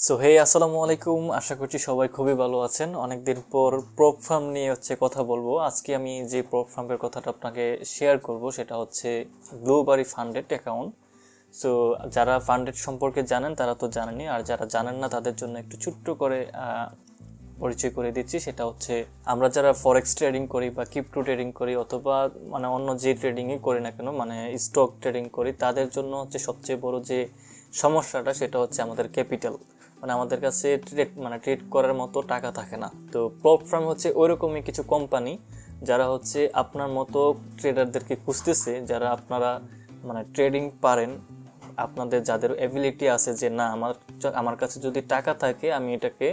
So hey আসসালামু আলাইকুম, আশা করছি সবাই খুবই ভালো আছেন। অনেকদিন পর প্রপ ফার্ম নিয়ে কথা বলবো। আজকে আমি যে প্রপ ফার্মের কথাটা আপনাকে শেয়ার করব সেটা হচ্ছে ব্লুবারি ফান্ডেড অ্যাকাউন্ট। সো যারা ফান্ডেড সম্পর্কে জানেন তারা তো জানেনই, আর যারা জানেন না তাদের জন্য একটু ছোট্ট করে পরিচয় করে দিচ্ছি। সেটা হচ্ছে আমরা যারা ফরেক্স ট্রেডিং করি বা ক্রিপ্টো ট্রেডিং করি অথবা অন্য যে ট্রেডিংই করি না কেন, স্টক ট্রেডিং করি, তাদের জন্য হচ্ছে সবচেয়ে বড় যে সমস্যাটা সেটা হচ্ছে আমাদের ক্যাপিটাল। আমাদের কাছে ট্রেড করার মতো টাকা থাকে না। তো প্রপ ফার্ম হচ্ছে ওইরকমই কিছু কোম্পানি যারা হচ্ছে আপনার মতো ট্রেডারদেরকে খুঁজতেছে, যারা আপনারা ট্রেডিং পারেন, আপনাদের যাদের এবিলিটি আছে যে না আমার কাছে যদি টাকা থাকে আমি এটাকে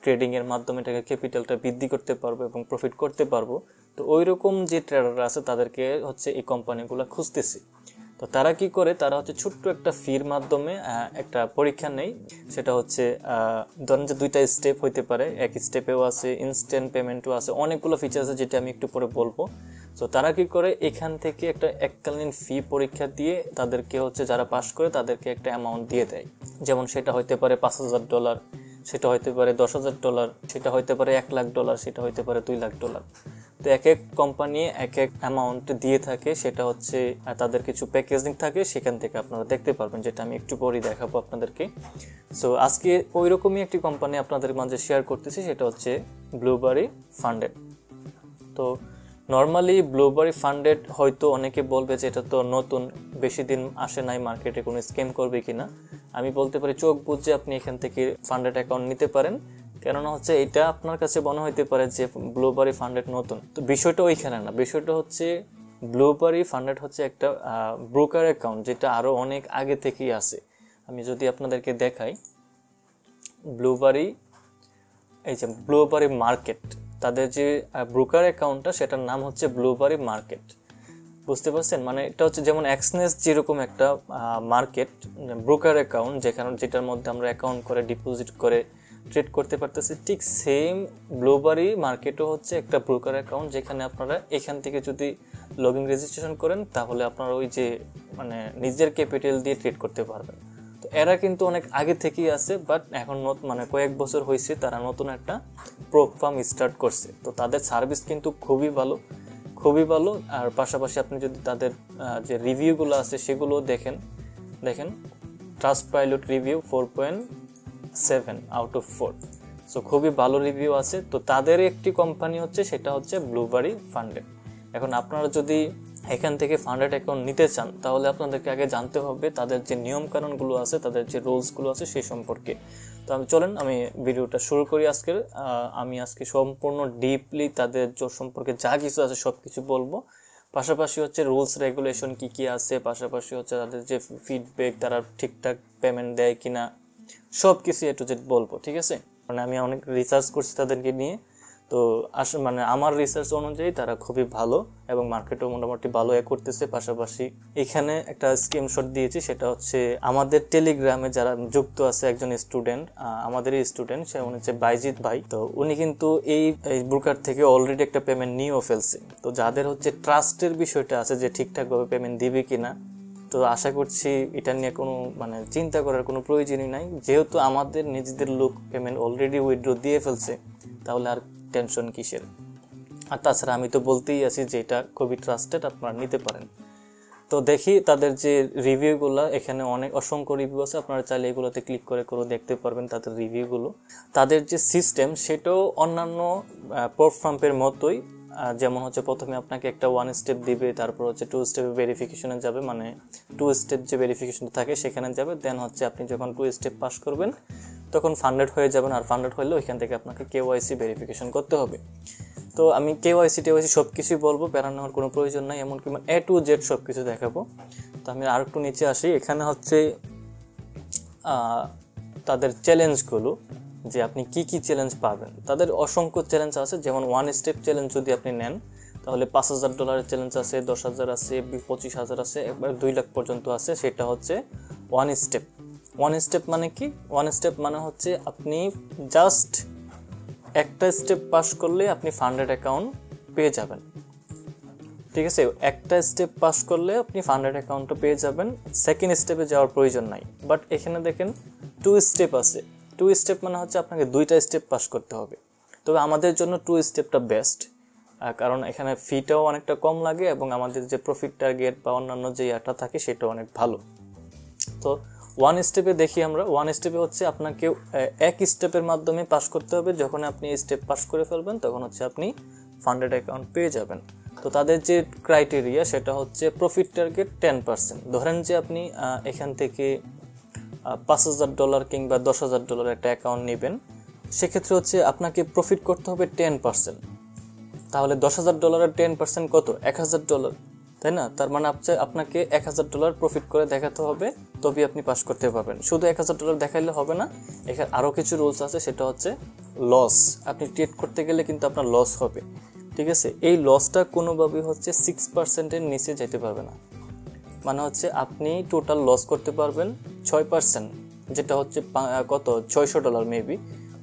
ট্রেডিংয়ের মাধ্যমে এটাকে ক্যাপিটালটা বৃদ্ধি করতে পারবো এবং প্রফিট করতে পারবো। তো ওই রকম যে ট্রেডাররা আছে তাদেরকে হচ্ছে এই কোম্পানিগুলো খুঁজতেছে। তো তারা কি করে, তারা হচ্ছে ছোট্ট একটা ফির মাধ্যমে একটা পরীক্ষা নেই। সেটা হচ্ছে ধরেন যে দুইটা স্টেপ হইতে পারে, এক স্টেপেও আছে ইনস্ট্যান্ট পেমেন্টও আছে, অনেকগুলো ফিচার আছে যেটা আমি একটু পরে বলবো। তো তারা কি করে, এখান থেকে একটা এককালীন ফি পরীক্ষা দিয়ে তাদেরকে হচ্ছে যারা পাস করে তাদেরকে একটা অ্যামাউন্ট দিয়ে দেয়। যেমন সেটা হইতে পারে $5,000, সেটা হইতে পারে $10,000, সেটা হইতে পারে $1,00,000, সেটা হইতে পারে $2,00,000। তো এক এক কোম্পানি এক এক অ্যামাউন্ট দিয়ে থাকে, সেটা হচ্ছে তাদের কিছু প্যাকেজিং থাকে, সেখান থেকে আপনারা দেখতে পারবেন, যেটা আমি একটু পরেই দেখাবো আপনাদেরকে। সো আজকে ওই রকমই একটি কোম্পানি আপনাদের মাঝে শেয়ার করতেছি, সেটা হচ্ছে ব্লুবারি ফান্ডেড। তো নর্মালি ব্লুবারি ফান্ডেড হয়তো অনেকে বলবে যে এটা তো নতুন, বেশি দিন আসে নাই মার্কেটে, কোনো স্ক্যাম করবে কিনা। আমি বলতে পারি চোখ বুঝে আপনি এখান থেকে ফান্ডেড অ্যাকাউন্ট নিতে পারেন, কেননা হচ্ছে এটা আপনার কাছে মনে হইতে পারে যে ব্লুবারি ফান্ডেড নতুন। তো বিষয়টা ওইখানে না, বিষয়টা হচ্ছে ব্লুবারি ফান্ডেড হচ্ছে একটা ব্রোকার অ্যাকাউন্ট যেটা আরও অনেক আগে থেকেই আছে। আমি যদি আপনাদেরকে দেখাই, ব্লুবারি, এই যে ব্লুবারি মার্কেট, তাদের যে ব্রোকার অ্যাকাউন্টটা সেটার নাম হচ্ছে ব্লুবারি মার্কেট। বুঝতে পারছেন? এটা হচ্ছে যেমন এক্সনেস যেরকম একটা মার্কেট ব্রোকার অ্যাকাউন্ট যেটার মধ্যে আমরা অ্যাকাউন্ট করে ডিপোজিট করে ট্রেড করতে পারতেছি, ঠিক সেম ব্লুবারি মার্কেটও হচ্ছে একটা ব্রোকার অ্যাকাউন্ট, যেখানে আপনারা এখান থেকে যদি লগ ইন রেজিস্ট্রেশন করেন তাহলে আপনারা ওই যে নিজের ক্যাপিটাল দিয়ে ট্রেড করতে পারবেন। তো এরা কিন্তু অনেক আগে থেকেই আছে, বাট এখন কয়েক বছর হয়েছে তারা নতুন একটা প্রপ ফার্ম স্টার্ট করছে। তো তাদের সার্ভিস কিন্তু খুবই ভালো, খুবই ভালো। আর পাশাপাশি আপনি যদি তাদের যে রিভিউগুলো আছে সেগুলো দেখেন ট্রাস্টপাইলট রিভিউ 4.7 আউট অফ 4। সো খুবই ভালো রিভিউ আছে। তো তাদের একটি কোম্পানি হচ্ছে, সেটা হচ্ছে ব্লুবারি ফান্ডেড। এখন আপনারা যদি এখান থেকে ফান্ডেড অ্যাকাউন্ট নিতে চান তাহলে আপনাদেরকে আগে জানতে হবে তাদের যে নিয়মকানুনগুলো আছে, তাদের যে রুলসগুলো আছে সেই সম্পর্কে। তো চলেন আমি ভিডিওটা শুরু করি আজকের। আমি আজকে সম্পূর্ণ ডিপলি তাদের সম্পর্কে যা কিছু আছে সব কিছু বলবো। পাশাপাশি হচ্ছে রুলস রেগুলেশন কি কি আছে, পাশাপাশি হচ্ছে তাদের যে ফিডব্যাক, তারা ঠিকঠাক পেমেন্ট দেয় কিনা, সব কিছু একটু বলবো, ঠিক আছে? আমি অনেক রিসার্চ করছি তাদেরকে নিয়ে। তো আমার রিসার্চ অনুযায়ী তারা খুবই ভালো এবং মার্কেটও মোটামুটি ভালো করতেছে। পাশাপাশি এখানে একটা স্ক্রিনশট দিয়েছি, সেটা হচ্ছে আমাদের টেলিগ্রামে যারা যুক্ত আছে একজন স্টুডেন্ট, আমাদেরই স্টুডেন্ট, সে হচ্ছে বাইজিৎ ভাই। তো উনি কিন্তু এই ব্রোকার থেকে অলরেডি একটা পেমেন্ট নিয়েও ফেলছে। তো যাদের হচ্ছে ট্রাস্টের বিষয়টা আছে যে ঠিকঠাকভাবে পেমেন্ট দিবে কিনা, তো আশা করছি এটা নিয়ে কোনো চিন্তা করার কোনো প্রয়োজনই নাই, যেহেতু আমাদের নিজেদের লোক পেমেন্ট অলরেডি উইথড্র দিয়ে ফেলছে, তাহলে আর টেনশন কিসের। আর তাছাড়া আমি তো বলতেই আছি যে এটা খুবই ট্রাস্টেড, আপনারা নিতে পারেন। তো দেখি তাদের যে রিভিউগুলো, এখানে অসংখ্য রিভিউ আছে, আপনারা চাইলে এগুলোতে ক্লিক করে দেখতে পারবেন তাদের রিভিউগুলো। তাদের যে সিস্টেম সেটাও অন্যান্য প্রপ ফার্মের মতোই, যেমন হচ্ছে প্রথমে আপনাকে একটা 1 স্টেপ দিবে, তারপর হচ্ছে 2 স্টেপে ভেরিফিকেশনে যাবে, 2 স্টেপ যে ভেরিফিকেশন থাকে সেখানে যাবে। দেন হচ্ছে আপনি যখন 2 স্টেপ পাস করবেন তখন ফান্ডেড হয়ে যাবেন। আর ফান্ডেড হলেও এখান থেকে আপনাকে কেওয়াইসি ভেরিফিকেশন করতে হবে। তো আমি কেওয়াইসি সব কিছুই বলবো, প্যারা নেওয়ার কোনো প্রয়োজন নাই, এমনকি A to Z সব কিছু দেখাবো। তো আমি আর একটু নিচে আসি, এখানে হচ্ছে তাদের চ্যালেঞ্জগুলো, যে আপনি কি কি চ্যালেঞ্জ পাবেন। তাদের অসংখ্য চ্যালেঞ্জ আছে, যেমন 1 স্টেপ চ্যালেঞ্জ যদি আপনি নেন তাহলে $5,000 চ্যালেঞ্জ আছে, 10,000 আছে, 25,000 আছে, একবার 2 লাখ পর্যন্ত আছে। সেটা হচ্ছে 1 স্টেপ। 1 স্টেপ মানে কি? 1 স্টেপ মানে হচ্ছে আপনি জাস্ট একটা স্টেপ পাস করলে আপনি ফান্ডেড অ্যাকাউন্ট পেয়ে যাবেন, ঠিক আছে? একটা স্টেপ পাস করলে আপনি ফান্ডেড অ্যাকাউন্টও পেয়ে যাবেন, সেকেন্ড স্টেপে যাওয়ার প্রয়োজন নাই। বাট এখানে দেখেন 2 স্টেপ আছে, টু স্টেপ মানে হচ্ছে আপনাকে 2টা স্টেপ পাস করতে হবে। তবে আমাদের জন্য 2 স্টেপটা বেস্ট, কারণ এখানে ফিটাও অনেকটা কম লাগে এবং আমাদের যে প্রফিট টার্গেট বা অন্যান্য যে ইয়াটা থাকে সেটাও অনেক ভালো। তো 1 স্টেপে দেখি আমরা। 1 স্টেপে হচ্ছে আপনাকে এক স্টেপের মাধ্যমে পাস করতে হবে। যখন আপনি স্টেপ পাস করে ফেলবেন তখন হচ্ছে আপনি ফান্ডেড অ্যাকাউন্ট পেয়ে যাবেন। তো তাদের যে ক্রাইটেরিয়া সেটা হচ্ছে প্রফিট টার্গেট 10%। ধরেন যে আপনি এখান থেকে $5,000 কিংবা $10,000 একটা অ্যাকাউন্ট নেবেন, সেক্ষেত্রে হচ্ছে আপনাকে প্রফিট করতে হবে 10%। তাহলে $10,000 10% কত? $1,000, তাই না? তার মানে আপনাকে $1,000 প্রফিট করে দেখাতে হবে, তবে আপনি পাস করতে পারবেন। শুধু $1,000 দেখাইলে হবে না, এখানে আরও কিছু রুলস আছে, সেটা হচ্ছে লস। আপনি ট্রেড করতে গেলে কিন্তু আপনার লস হবে, ঠিক আছে? এই লসটা কোনোভাবেই হচ্ছে 6%-এর নিচে যেতে পারবে না। মানে হচ্ছে আপনি টোটাল লস করতে পারবেন 6%, যেটা হচ্ছে কত $600 মেবি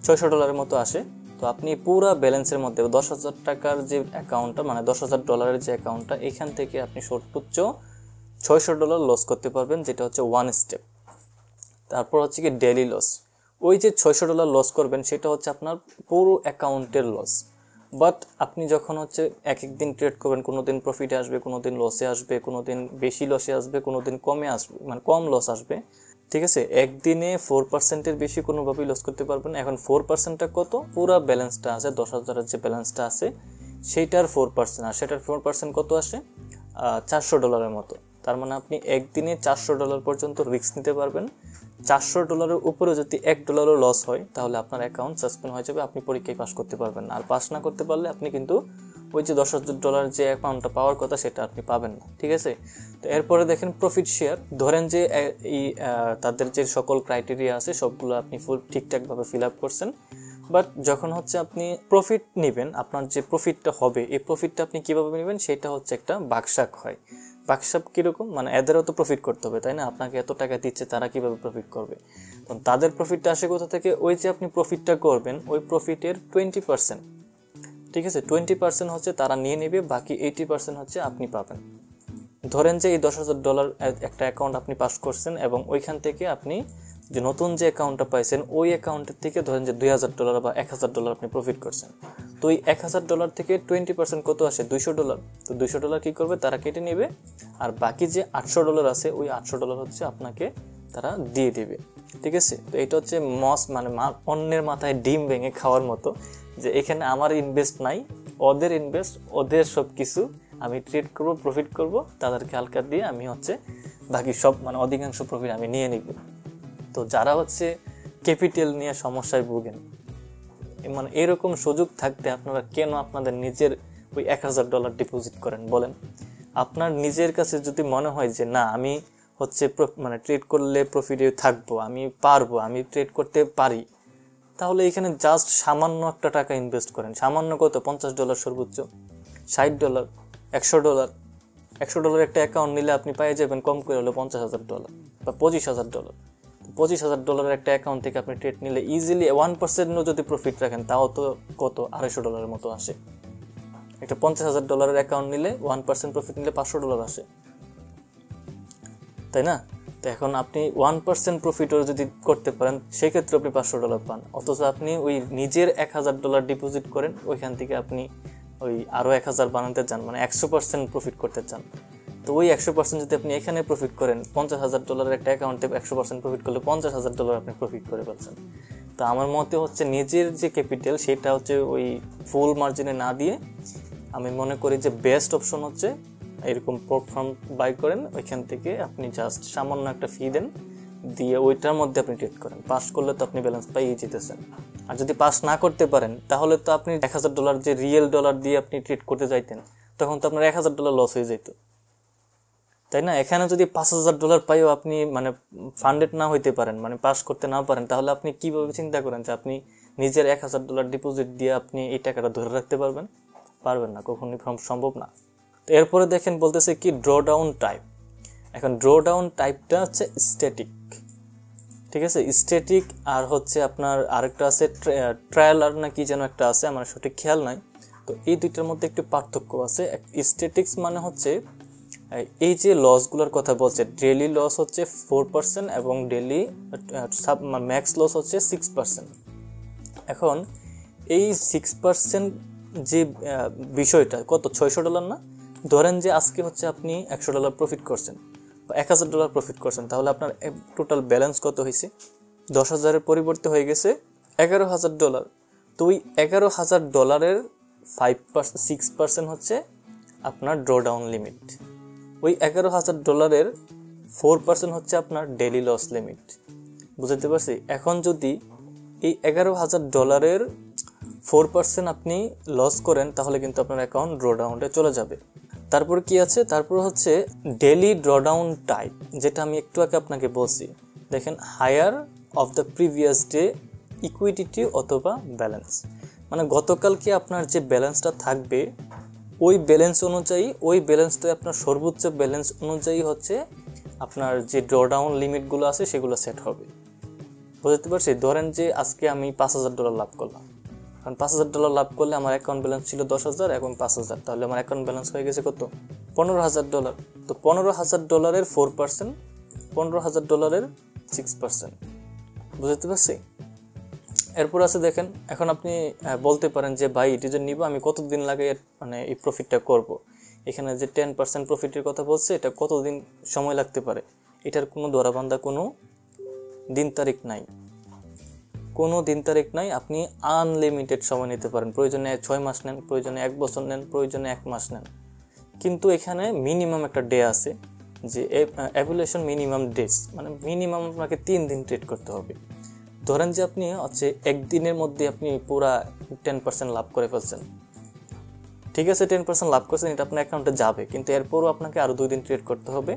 $600 মতো আসে। তো আপনি পুরা ব্যালেন্সের মধ্যে 10,000 টাকার যে অ্যাকাউন্টটা, মানে $10,000 যে অ্যাকাউন্টটা, এখান থেকে আপনি সর্বোচ্চ $600 লস করতে পারবেন, যেটা হচ্ছে 1 স্টেপ। তারপর হচ্ছে কি ডেইলি লস। ওই যে $600 লস করবেন সেটা হচ্ছে আপনার পুরো অ্যাকাউন্টের লস। বাট আপনি যখন হচ্ছে এক এক দিন ট্রেড করবেন, কোনো দিন প্রফিটে আসবে, কোনো দিন লসে আসবে, কোনো দিন বেশি লসে আসবে, কোনো দিন কমে আসবে, মানে কম লস আসবে, ঠিক আছে? একদিনে 4%-এর বেশি কোনোভাবেই লস করতে পারবেন না। এখন 4%টা কত? পুরো ব্যালেন্সটা আছে 10,000-এর যে ব্যালেন্সটা আছে সেইটার 4%, আর সেটার 4% কত আসে? $400 মতো। তার মানে আপনি একদিনে $400 পর্যন্ত রিস্ক নিতে পারবেন। $400 উপরে যদি $1 লস হয় তাহলে আপনার অ্যাকাউন্ট সাসপেন্ড হয়ে যাবে, আপনি পরীক্ষায় পাস করতে পারবেন না। আর পাস না করতে পারলে আপনি কিন্তু ওই যে $10,000 যে অ্যাকাউন্টটা পাওয়ার কথা সেটা আপনি পাবেন না, ঠিক আছে? তো এরপরে দেখেন প্রফিট শেয়ার। ধরেন যে এই তাদের যে সকল ক্রাইটেরিয়া আছে সবগুলো আপনি ফুল ঠিকঠাকভাবে ফিল আপ করছেন, বাট যখন হচ্ছে আপনি প্রফিট নেবেন, আপনার যে প্রফিটটা হবে এই প্রফিটটা আপনি কীভাবে নেবেন সেটা হচ্ছে একটা বাকশাক হয়। বাকশাপ কীরকম? মানে এদেরও তো প্রফিট করতে হবে, তাই না? আপনাকে এত টাকা দিচ্ছে, তারা কীভাবে প্রফিট করবে? তো তাদের প্রফিটটা আসে কোথা থেকে? ওই যে আপনি প্রফিটটা করবেন ওই প্রফিটের 20%, ঠিক আছে? 20% হচ্ছে তারা নিয়ে নেবে, বাকি 80% হচ্ছে আপনি পাবেন। ধরেন যে এই $10,000 একটা অ্যাকাউন্ট আপনি পাস করছেন এবং ওইখান থেকে আপনি যে নতুন যে অ্যাকাউন্টটা পাইছেন ওই অ্যাকাউন্টের থেকে ধরেন যে $2,000 বা $1,000 আপনি প্রফিট করছেন। তো এই $1,000 থেকে 20% কত আসে? $200। তো $200 কী করবে? তারা কেটে নেবে, আর বাকি যে $800 আছে ওই $800 হচ্ছে আপনাকে তারা দিয়ে দেবে, ঠিক আছে? তো এটা হচ্ছে মানে অন্যের মাথায় ডিম ভেঙে খাওয়ার মতো, যে এখানে আমার ইনভেস্ট নাই, ওদের ইনভেস্ট, ওদের সব কিছু, আমি ট্রেড করব, প্রফিট করব, তাদেরকে হালকা দিয়ে আমি হচ্ছে বাকি সব মানে অধিকাংশ প্রফিট আমি নিয়ে নিব। তো যারা হচ্ছে ক্যাপিটাল নিয়ে সমস্যায় ভোগেন, মানে এরকম সুযোগ থাকতে আপনারা কেন আপনাদের নিজের ওই $1,000 ডিপোজিট করেন বলেন? আপনার নিজের কাছে যদি মনে হয় যে না আমি হচ্ছে মানে ট্রেড করলে প্রফিটে থাকবো, আমি পারবো, আমি ট্রেড করতে পারি, তাহলে এখানে জাস্ট সামান্য একটা টাকা ইনভেস্ট করেন। সামান্য কত? $50 সর্বোচ্চ, $60, $100। $100 একটা অ্যাকাউন্ট নিলে আপনি পেয়ে যাবেন কম করে হলো $50,000 বা $25,000। $25,000 একটা অ্যাকাউন্ট থেকে আপনি ট্রেড নিলে ইজিলি 1%ও যদি প্রফিট রাখেন তাও তো কত $250 মতো আসে। একটা $50,000 অ্যাকাউন্ট নিলে 1% প্রফিট নিলে $500 আসে, তাই না? তো এখন আপনি 1% প্রফিটও যদি করতে পারেন সেক্ষেত্রে আপনি $500 পান, অথচ আপনি ওই নিজের $1,000 ডিপোজিট করেন, ওইখান থেকে আপনি ওই আরও 1,000 বানাতে চান, মানে 100% প্রফিট করতে চান। তো ওই 100% যদি আপনি এখানে প্রফিট করেন, $50,000 একটা অ্যাকাউন্টে 100% প্রফিট করলে $50,000 আপনি প্রফিট করে পাচ্ছেন। তো আমার মতে হচ্ছে নিজের যে ক্যাপিটাল সেটা হচ্ছে ওই ফুল মার্জিনে না দিয়ে আমি মনে করি যে বেস্ট অপশন হচ্ছে এরকম প্ল্যাটফর্ম বাই করেন, ওইখান থেকে আপনি জাস্ট সামান্য একটা ফি দেন, দিয়ে ওইটার মধ্যে আপনি ট্রেড করেন। পাস করলে তো আপনি ব্যালেন্স পাইয়ে যেতেছেন। আর যদি পাস না করতে পারেন তাহলে তো আপনি $1,000 যে রিয়েল ডলার দিয়ে আপনি ট্রেড করতে যাইতেন তখন তো আপনার $1,000 লস হয়ে যেত, তাই না? এখানে যদি $5,000 পাইও আপনি মানে ফান্ডেড না হইতে পারেন, মানে পাস করতে না পারেন, তাহলে আপনি কিভাবে চিন্তা করেন যে আপনি নিজের $1,000 ডিপোজিট দিয়ে আপনি এই টাকাটা ধরে রাখতে পারবেন? পারবেন না, কখনোই সম্ভব না। তো এরপরে দেখেন বলতেছে কি ড্রডাউন টাইপ। এখন ড্রডাউন টাইপটা হচ্ছে স্ট্যাটিক, ঠিক আছে? স্ট্যাটিক আর হচ্ছে আপনার আরেকটা আছে ট্রায়াল আর না কি যেন একটা আছে, আমার সঠিক খেয়াল নাই। তো এই দুইটার মধ্যে একটু পার্থক্য আছে। স্ট্যাটিক্স মানে হচ্ছে এই যে লসগুলোর কথা বলছে, ডেইলি লস হচ্ছে 4% এবং ডেইলি ম্যাক্স লস হচ্ছে 6%। এখন এই 6% যে বিষয়টা কত, $600 না? ধরেন যে আজকে হচ্ছে আপনি $100 প্রফিট করছেন বা $1000 প্রফিট করছেন, তাহলে আপনার টোটাল ব্যালেন্স কত হয়েছে? 10,000-এর পরিবর্তে হয়ে গেছে $11,000। তো ওই $11,000-এর 6% হচ্ছে আপনার ড্রডাউন লিমিট। ওই $11,000-এর 4% হচ্ছে আপনার ডেইলি লস লিমিট। বুঝতে পারছি? এখন যদি এই $11,000-এর 4% আপনি লস করেন, তাহলে কিন্তু আপনার অ্যাকাউন্ট ড্রডাউনে চলে যাবে। তারপর কি আছে? তারপর হচ্ছে ডেইলি ড্রডাউন টাইপ, যেটা আমি একটু আগে আপনাকে বলছি। দেখেন, higher of the previous day equity অথবা ব্যালেন্স, মানে গতকালকে আপনার যে ব্যালেন্সটা থাকবে ওই ব্যালেন্স অনুযায়ী, ওই ব্যালেন্সটা আপনার সর্বোচ্চ ব্যালেন্স অনুযায়ী হচ্ছে আপনার যে ড্রডাউন লিমিটগুলো আছে সেগুলো সেট হবে। বুঝতে পারছি? ধরেন যে আজকে আমি $5,000 লাভ করলাম। কারণ $5,000 লাভ করলে আমার অ্যাকাউন্ট ব্যালেন্স ছিল 10,000, এখন 5,000, তাহলে আমার অ্যাকাউন্ট ব্যালেন্স হয়ে গেছে কত? $15,000। তো $15,000-এর 4%, $15,000-এর 6%। বুঝতে পারছি? এরপর আছে দেখেন, এখন আপনি বলতে পারেন যে ভাই এটি যে নিব আমি কতদিন লাগে মানে এই প্রফিটটা করব। এখানে যে 10% প্রফিটের কথা বলছে, এটা কতদিন সময় লাগতে পারে, এটার কোনো ধরাবান্ধা কোনো দিন তারিখ নাই, কোনো দিন তারিখ নাই। আপনি আনলিমিটেড সময় নিতে পারেন, প্রয়োজনে 6 মাস নেন, প্রয়োজনে 1 বছর নেন, প্রয়োজনে 1 মাস নেন। কিন্তু এখানে মিনিমাম একটা ডে আছে, যে অ্যাভুলেশন মিনিমাম ডেজ, মানে মিনিমাম আপনাকে 3 দিন ট্রেড করতে হবে। ধরেন যে আপনি হচ্ছে একদিনের মধ্যে আপনি পুরা 10% লাভ করে ফেলছেন, ঠিক আছে, 10% লাভ করছেন, এটা আপনার অ্যাকাউন্টে যাবে, কিন্তু এরপরও আপনাকে আরও 2 দিন ট্রেড করতে হবে।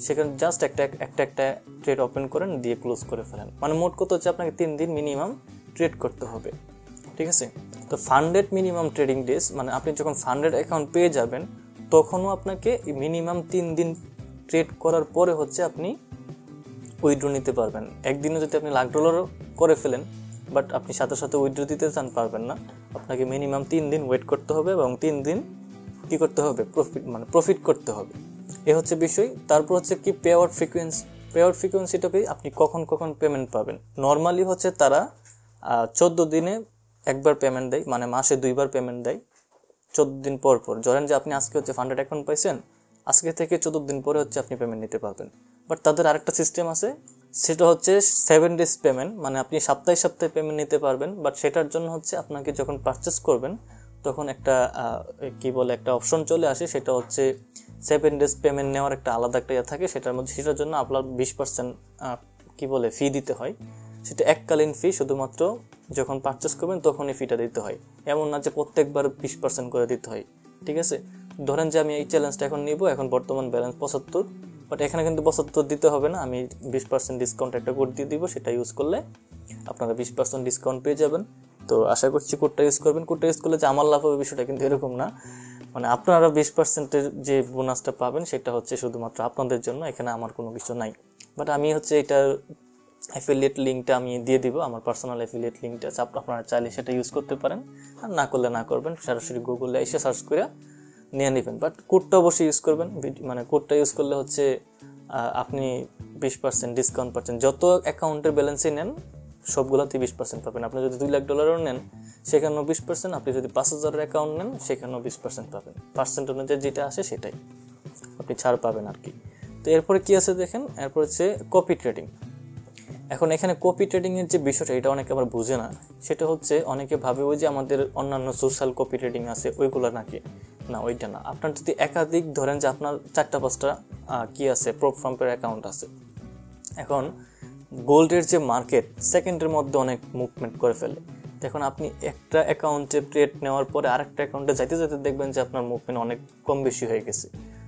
সেখানে জাস্ট একটা ট্রেড ওপেন করেন, দিয়ে ক্লোজ করে ফেলেন। মানে মোট কত হচ্ছে, আপনাকে 3 দিন মিনিমাম ট্রেড করতে হবে, ঠিক আছে। তো ফান্ডেড মিনিমাম ট্রেডিং ডেজ, মানে আপনি যখন ফান্ডেড অ্যাকাউন্ট পেয়ে যাবেন তখনও আপনাকে মিনিমাম 3 দিন ট্রেড করার পরে হচ্ছে আপনি উইথড্র নিতে পারবেন। একদিনে যদি আপনি $1,00,000 করে ফেলেন, বাট আপনি সাথে সাথে উইথড্র দিতে চান, পারবেন না। আপনাকে মিনিমাম 3 দিন ওয়েট করতে হবে এবং 3 দিন কী করতে হবে? প্রফিট করতে হবে। এ হচ্ছে বিষয়। তারপর হচ্ছে কি payout frequency. Payout ফ্রিকোয়েন্সিটাকে আপনি কখন পেমেন্ট পাবেন। নর্মালি হচ্ছে তারা 14 দিনে একবার পেমেন্ট দেয়, মানে মাসে 2 বার পেমেন্ট দেয় 14 দিন পর পর। ধরেন যে আপনি আজকে হচ্ছে ফান্ডেড অ্যাকাউন্ট পাইছেন, আজকে থেকে 14 দিন পরে হচ্ছে আপনি পেমেন্ট নিতে পারবেন। বাট তাদের আরেকটা সিস্টেম আছে, সেটা হচ্ছে 7 ডেজ পেমেন্ট, মানে আপনি সপ্তাহে পেমেন্ট নিতে পারবেন। বাট সেটার জন্য হচ্ছে আপনাকে যখন পারচেস করবেন তখন একটা একটা অপশন চলে আসে, সেটা হচ্ছে 7 ডেজ পেমেন্ট নেওয়ার একটা আলাদা একটা থাকে। সেটার জন্য আপনার 20% ফি দিতে হয়। সেটা এককালীন ফি, শুধুমাত্র যখন পারচেস করবেন তখনই ফিটা দিতে হয়, এমন না যে প্রত্যেকবার 20% করে দিতে হয়, ঠিক আছে। ধরেন যে আমি এই চ্যালেঞ্জটা এখন নিব, এখন বর্তমান ব্যালেন্স 75, বাট এখানে কিন্তু 75 দিতে হবে না, আমি 20% ডিসকাউন্ট একটা কোড দিয়ে দিব, সেটা ইউজ করলে আপনারা 20% ডিসকাউন্ট পেয়ে যাবেন। তো আশা করছি কোডটা ইউজ করবেন। কোডটা ইউজ করলে যে আমার লাভ হবে বিষয়টা কিন্তু এরকম না, মানে আপনারা 20%-এর যে বোনাসটা পাবেন সেটা হচ্ছে শুধুমাত্র আপনাদের জন্য, এখানে আমার কোনো কিছু নাই। বাট আমি হচ্ছে এটার অ্যাফিলিয়েট লিঙ্কটা আমি দিয়ে দিব, আমার পার্সোনাল অ্যাফিলিয়েট লিঙ্কটা, আপনারা চাইলে সেটা ইউজ করতে পারেন, আর না করলে না করবেন, সরাসরি গুগলে এসে সার্চ করে নিয়ে নেবেন। বাট কোডটা অবশ্যই ইউজ করবেন, মানে কোডটা ইউজ করলে হচ্ছে আপনি 20% ডিসকাউন্ট পাচ্ছেন। যত অ্যাকাউন্টের ব্যালেন্সই নেন সবগুলোতে 20% পাবেন। আপনি যদি $2,00,000 নেন সেখানেও 20%, আপনি যদি 5,000 অ্যাকাউন্ট নেন সেখানেও 20% পাবেন। পার্সেন্ট অনুযায়ী যেটা আসে সেটাই আপনি ছাড় পাবেন আর কি। তো এরপরে কি আছে দেখেন, এরপর হচ্ছে কপি ট্রেডিং। এখন এখানে কপি ট্রেডিংয়ের যে বিষয়টা, এটা অনেকে আবার বুঝে না। সেটা হচ্ছে অনেকে ভাবে ওই যে আমাদের অন্যান্য সোশ্যাল কপি ট্রেডিং আছে ওইগুলো নাকি, না ওইটা না। আপনার যদি একাধিক, ধরেন যে আপনার 4-5টা আছে প্রপ ফার্মের অ্যাকাউন্ট আছে, এখন গোল্ডের যে মার্কেট সেকেন্ডের মধ্যে অনেক মুভমেন্ট করে ফেলে। এখন আপনি একটা অ্যাকাউন্টে ট্রেড নেওয়ার পরে আরেকটা অ্যাকাউন্টে যাইতে দেখবেন যে আপনার মুভমেন্ট অনেক কম বেশি হয়ে গেছে।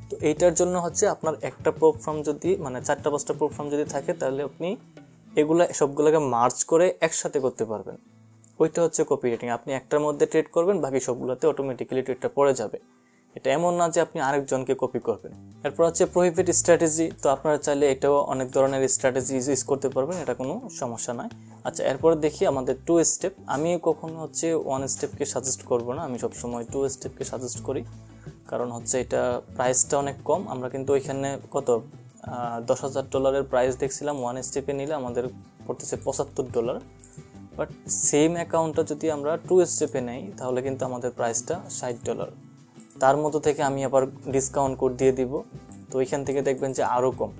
তো এইটার জন্য হচ্ছে আপনার একটা প্রপ ফার্ম যদি, মানে 4-5টা প্রপ ফার্ম যদি থাকে, তাহলে আপনি এগুলা সবগুলোকে মার্জ করে একসাথে করতে পারবেন। ওইটা হচ্ছে কপি ট্রেডিং। আপনি একটার মধ্যে ট্রেড করবেন, বাকি সবগুলোতে অটোমেটিক্যালি ট্রেডটা পড়ে যাবে। এটা এমন না যে আপনি আরেকজনকে কপি করবেন। এরপর হচ্ছে প্রোহিবিট স্ট্র্যাটেজি। তো আপনারা চাইলে এটাও অনেক ধরনের স্ট্র্যাটেজি ইউজ করতে পারবেন, এটা কোনো সমস্যা নয়। আচ্ছা, এরপরে দেখি আমাদের 2 স্টেপ। আমি কখনো হচ্ছে 1 স্টেপকে সাজেস্ট করব না, আমি সবসময় 2 স্টেপকে সাজেস্ট করি। কারণ হচ্ছে এটা প্রাইসটা অনেক কম। আমরা কিন্তু ওইখানে কত $10,000 প্রাইস দেখছিলাম, 1 স্টেপে নিলে আমাদের পড়তেছে $75। বাট সেম অ্যাকাউন্টটা যদি আমরা 2 স্টেপে নেই তাহলে কিন্তু আমাদের প্রাইসটা $60। তার মধ্যে থেকে আমি আবার ডিসকাউন্ট কোড দিয়ে দিব, তো ওইখান থেকে দেখবেন যে আরও কম।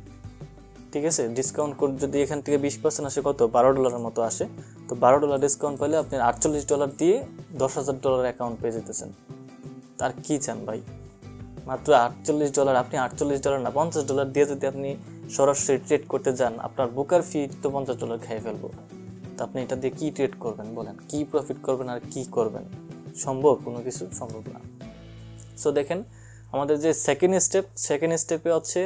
ঠিক আছে, ডিসকাউন্ট কোড যদি এখান থেকে 20% আসে, কত $12 মতো আসে, তো $12 ডিসকাউন্ট পেলে আপনি $48 দিয়ে $10,000 অ্যাকাউন্ট পেয়ে যেতেছেন। তার কি চান ভাই? মাত্র $48, আপনি $48 না $50 দিয়ে যদি আপনি সরাসরি ট্রেড করতে যান, আপনার বুকার ফি তো $50 খেয়ে ফেলবো। তো আপনি এটা দিয়ে কি ট্রেড করবেন বলেন? কি প্রফিট করবেন আর কি করবেন? সম্ভব? কোনো কিছু সম্ভব না। সো দেখেন আমাদের যে সেকেন্ড স্টেপে হচ্ছে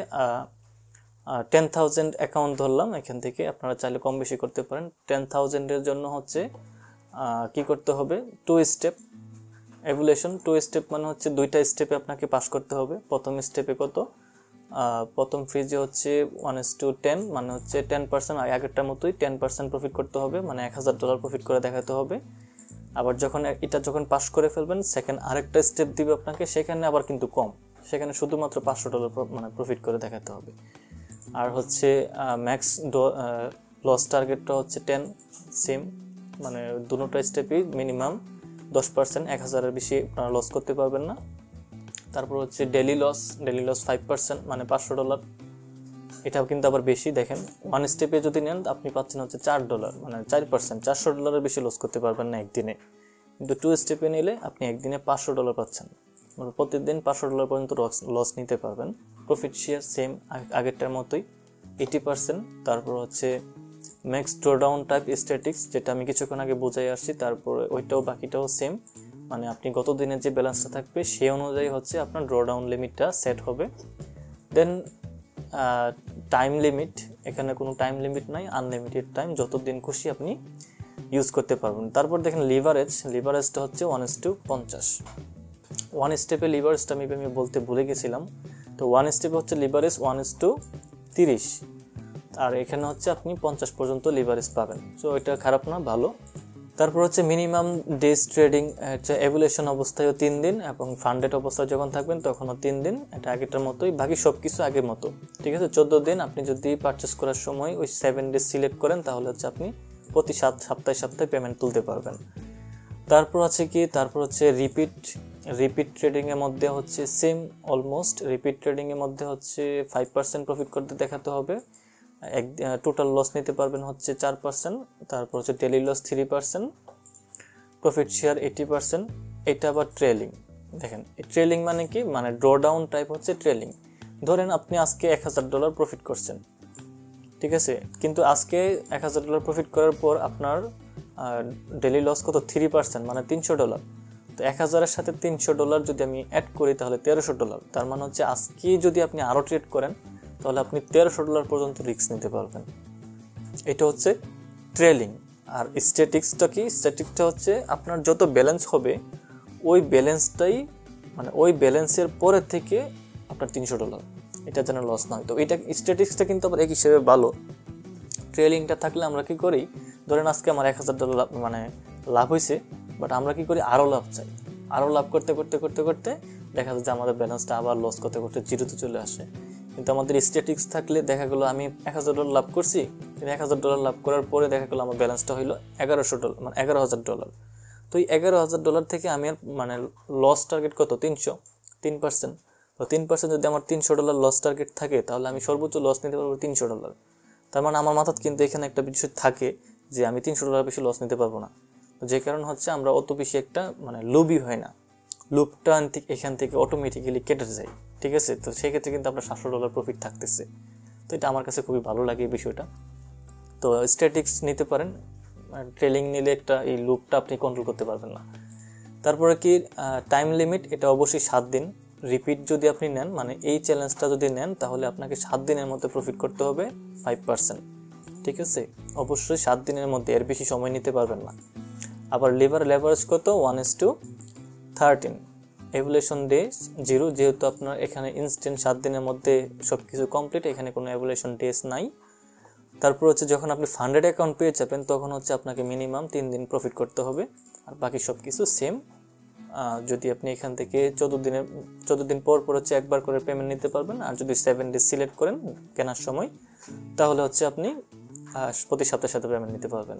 10,000 অ্যাকাউন্ট ধরলাম। এখান থেকে আপনারা চাইলে কম বেশি করতে পারেন। 10,000-এর জন্য হচ্ছে কি করতে হবে? 2 স্টেপ এভুলেশন। 2 স্টেপ মানে হচ্ছে 2টা স্টেপে আপনাকে পাস করতে হবে। প্রথম স্টেপে কত? প্রথম ফ্রিজে হচ্ছে 1:10, মানে হচ্ছে 10%, আগেরটার মতোই 10% প্রফিট করতে হবে, মানে $1,000 প্রফিট করে দেখাতে হবে। আবার যখন পাস করে ফেলবেন, সেকেন্ড আরেকটা স্টেপ দিবে আপনাকে, সেখানে আবার কিন্তু কম, সেখানে শুধুমাত্র $500 মানে প্রফিট করে দেখাতে হবে। আর হচ্ছে ম্যাক্স লস টার্গেটটা হচ্ছে 10, সেম, মানে দুটোটা স্টেপই মিনিমাম 10%, 1,000-এর বেশি আপনারা লস করতে পারবেন না। তারপর হচ্ছে ডেলি লস 5%, মানে $500, এটাও কিন্তু আবার বেশি। দেখেন 1 স্টেপে যদি নেন আপনি পাচ্ছেন হচ্ছে $4, মানে 4%, $400-এর বেশি লস করতে পারবেন না একদিনে। কিন্তু 2 স্টেপে নিলে আপনি একদিনে $500 পাচ্ছেন, মানে প্রতিদিন $500 পর্যন্ত লস নিতে পারবেন। প্রফিট শেয়ার সেম আগেরটার মতোই 80%। তারপর হচ্ছে ম্যাক্স ড্রডাউন টাইপ স্ট্যাটিক্স, যেটা আমি কিছুক্ষণ আগে বুঝাই আসছি, তারপরে ওইটাও বাকিটাও সেম, মানে আপনি গত দিনের যে ব্যালেন্সটা থাকবে সেই অনুযায়ী হচ্ছে আপনার ড্রডাউন লিমিটটা সেট হবে। দেন টাইম লিমিট, এখানে কোনো টাইম লিমিট নাই, আনলিমিটেড টাইম, যতদিন খুশি আপনি ইউজ করতে পারবেন। তারপর দেখেন লিভারেজটা হচ্ছে 1:50। 1 স্টেপে লিভারেজটা আমি বলতে ভুলে গেছিলাম। তো 1 স্টেপে হচ্ছে লিভারেজ 1:30, আর এখানে হচ্ছে আপনি 50 পর্যন্ত লিভারেজ পাবেন। সো এটা খারাপ না, ভালো। তারপর হচ্ছে মিনিমাম ডেজ ট্রেডিং, হচ্ছে এভুলেশন অবস্থায়ও 3 দিন এবং ফান্ডেড অবস্থায় যখন থাকবেন তখনও 3 দিন, এটা আগেরটার মতোই, বাকি সব কিছু আগের মতো। ঠিক আছে, 14 দিন। আপনি যদি পারচেস করার সময় ওই 7 ডেজ সিলেক্ট করেন তাহলে হচ্ছে আপনি প্রতি সপ্তাহে পেমেন্ট তুলতে পারবেন। তারপর হচ্ছে রিপিট ট্রেডিংয়ের মধ্যে হচ্ছে সেম অলমোস্ট। রিপিট ট্রেডিংয়ের মধ্যে হচ্ছে 5% প্রফিট করতে দেখাতে হবে, টোটাল লস নিতে পারবেন হচ্ছে 4%। তারপর হচ্ছে ডেলি লস 3%, প্রফিট শেয়ার 80%। এটা আবার ট্রেলিং। দেখেন ট্রেলিং মানে কি, মানে ড্রডাউন টাইপ হচ্ছে ট্রেলিং। ধরেন আপনি আজকে $1,000 প্রফিট করছেন, ঠিক আছে, কিন্তু আজকে $1,000 প্রফিট করার পর আপনার ডেলি লস কত? 3%, মানে $300। তো 1,000-এর সাথে $300 যদি আমি অ্যাড করি তাহলে $1,300। তার মানে হচ্ছে আজকে যদি আপনি আরও ট্রেড করেন তাহলে আপনি $1,300 পর্যন্ত রিস্ক নিতে পারবেন। এটা হচ্ছে ট্রেলিং। আর স্ট্যাটিক্সটা কি? স্ট্যাটিক্সটা হচ্ছে আপনার যত ব্যালেন্স হবে ওই ব্যালেন্সটাই, মানে ওই ব্যালেন্সের পরে থেকে আপনার $300, এটা যেন লস না হয়। তো এটা স্ট্যাটিক্সটা কিন্তু আবার এক হিসেবে ভালো। ট্রেলিংটা থাকলে আমরা কি করি, ধরেন আজকে আমার $1,000 মানে লাভ হয়েছে, বাট আমরা কি করি, আরও লাভ চাই। আরও লাভ করতে করতে করতে করতে দেখা যায় যে আমাদের ব্যালেন্সটা আবার লস করতে করতে জিরোতে চলে আসে। কিন্তু আমাদের স্ট্যাটিক্স থাকলে দেখা গেলো আমি $1,000 লাভ করছি, কিন্তু $1,000 লাভ করার পরে দেখা গেলো আমার ব্যালেন্সটা হইলো $1,100, মানে $11,000। তো এই $11,000 থেকে আমি মানে লস টার্গেট কত? 3%। তো 3% যদি আমার $300 লস টার্গেট থাকে তাহলে আমি সর্বোচ্চ লস নিতে পারবো $300। তার মানে আমার মাথায় কিন্তু এখানে একটা বিষয় থাকে যে আমি $300 বেশি লস নিতে পারবো না। যে কারণ হচ্ছে আমরা অত বেশি একটা মানে লোভী হয় না, লুপটা এখান থেকে অটোমেটিক্যালি কেটে যায়। ঠিক আছে, তো সেক্ষেত্রে কিন্তু আপনার $700 প্রফিট থাকতেছে। তো এটা আমার কাছে খুবই ভালো লাগে এই বিষয়টা। তো স্ট্যাটিক্স নিতে পারেন, ট্রেলিং নিলে একটা এই লুপটা আপনি কন্ট্রোল করতে পারবেন না। তারপরে কি টাইম লিমিট, এটা অবশ্যই 7 দিন। রিপিট যদি আপনি নেন, মানে এই চ্যালেঞ্জটা যদি নেন তাহলে আপনাকে 7 দিনের মধ্যে প্রফিট করতে হবে 5%। ঠিক আছে, অবশ্যই 7 দিনের মধ্যে, এর বেশি সময় নিতে পারবেন না। আবার লেভারেজ কত? 1:13। এভুলেশন ডেজ 0, যেহেতু আপনার এখানে ইনস্ট্যান্ট 7 দিনের মধ্যে সব কিছু কমপ্লিট, এখানে কোনো এভুলেশন ডেজ নাই। তারপর হচ্ছে যখন আপনি ফান্ডেড অ্যাকাউন্ট পেয়ে যাবেন তখন হচ্ছে আপনাকে মিনিমাম 3 দিন প্রফিট করতে হবে, আর বাকি সব কিছু সেম। যদি আপনি এখান থেকে 14 দিন পর পর হচ্ছে একবার করে পেমেন্ট নিতে পারবেন। আর যদি 7 ডেজ সিলেক্ট করেন কেনার সময়, তাহলে হচ্ছে আপনি প্রতি সপ্তাহে সাথে পেমেন্ট নিতে পারবেন।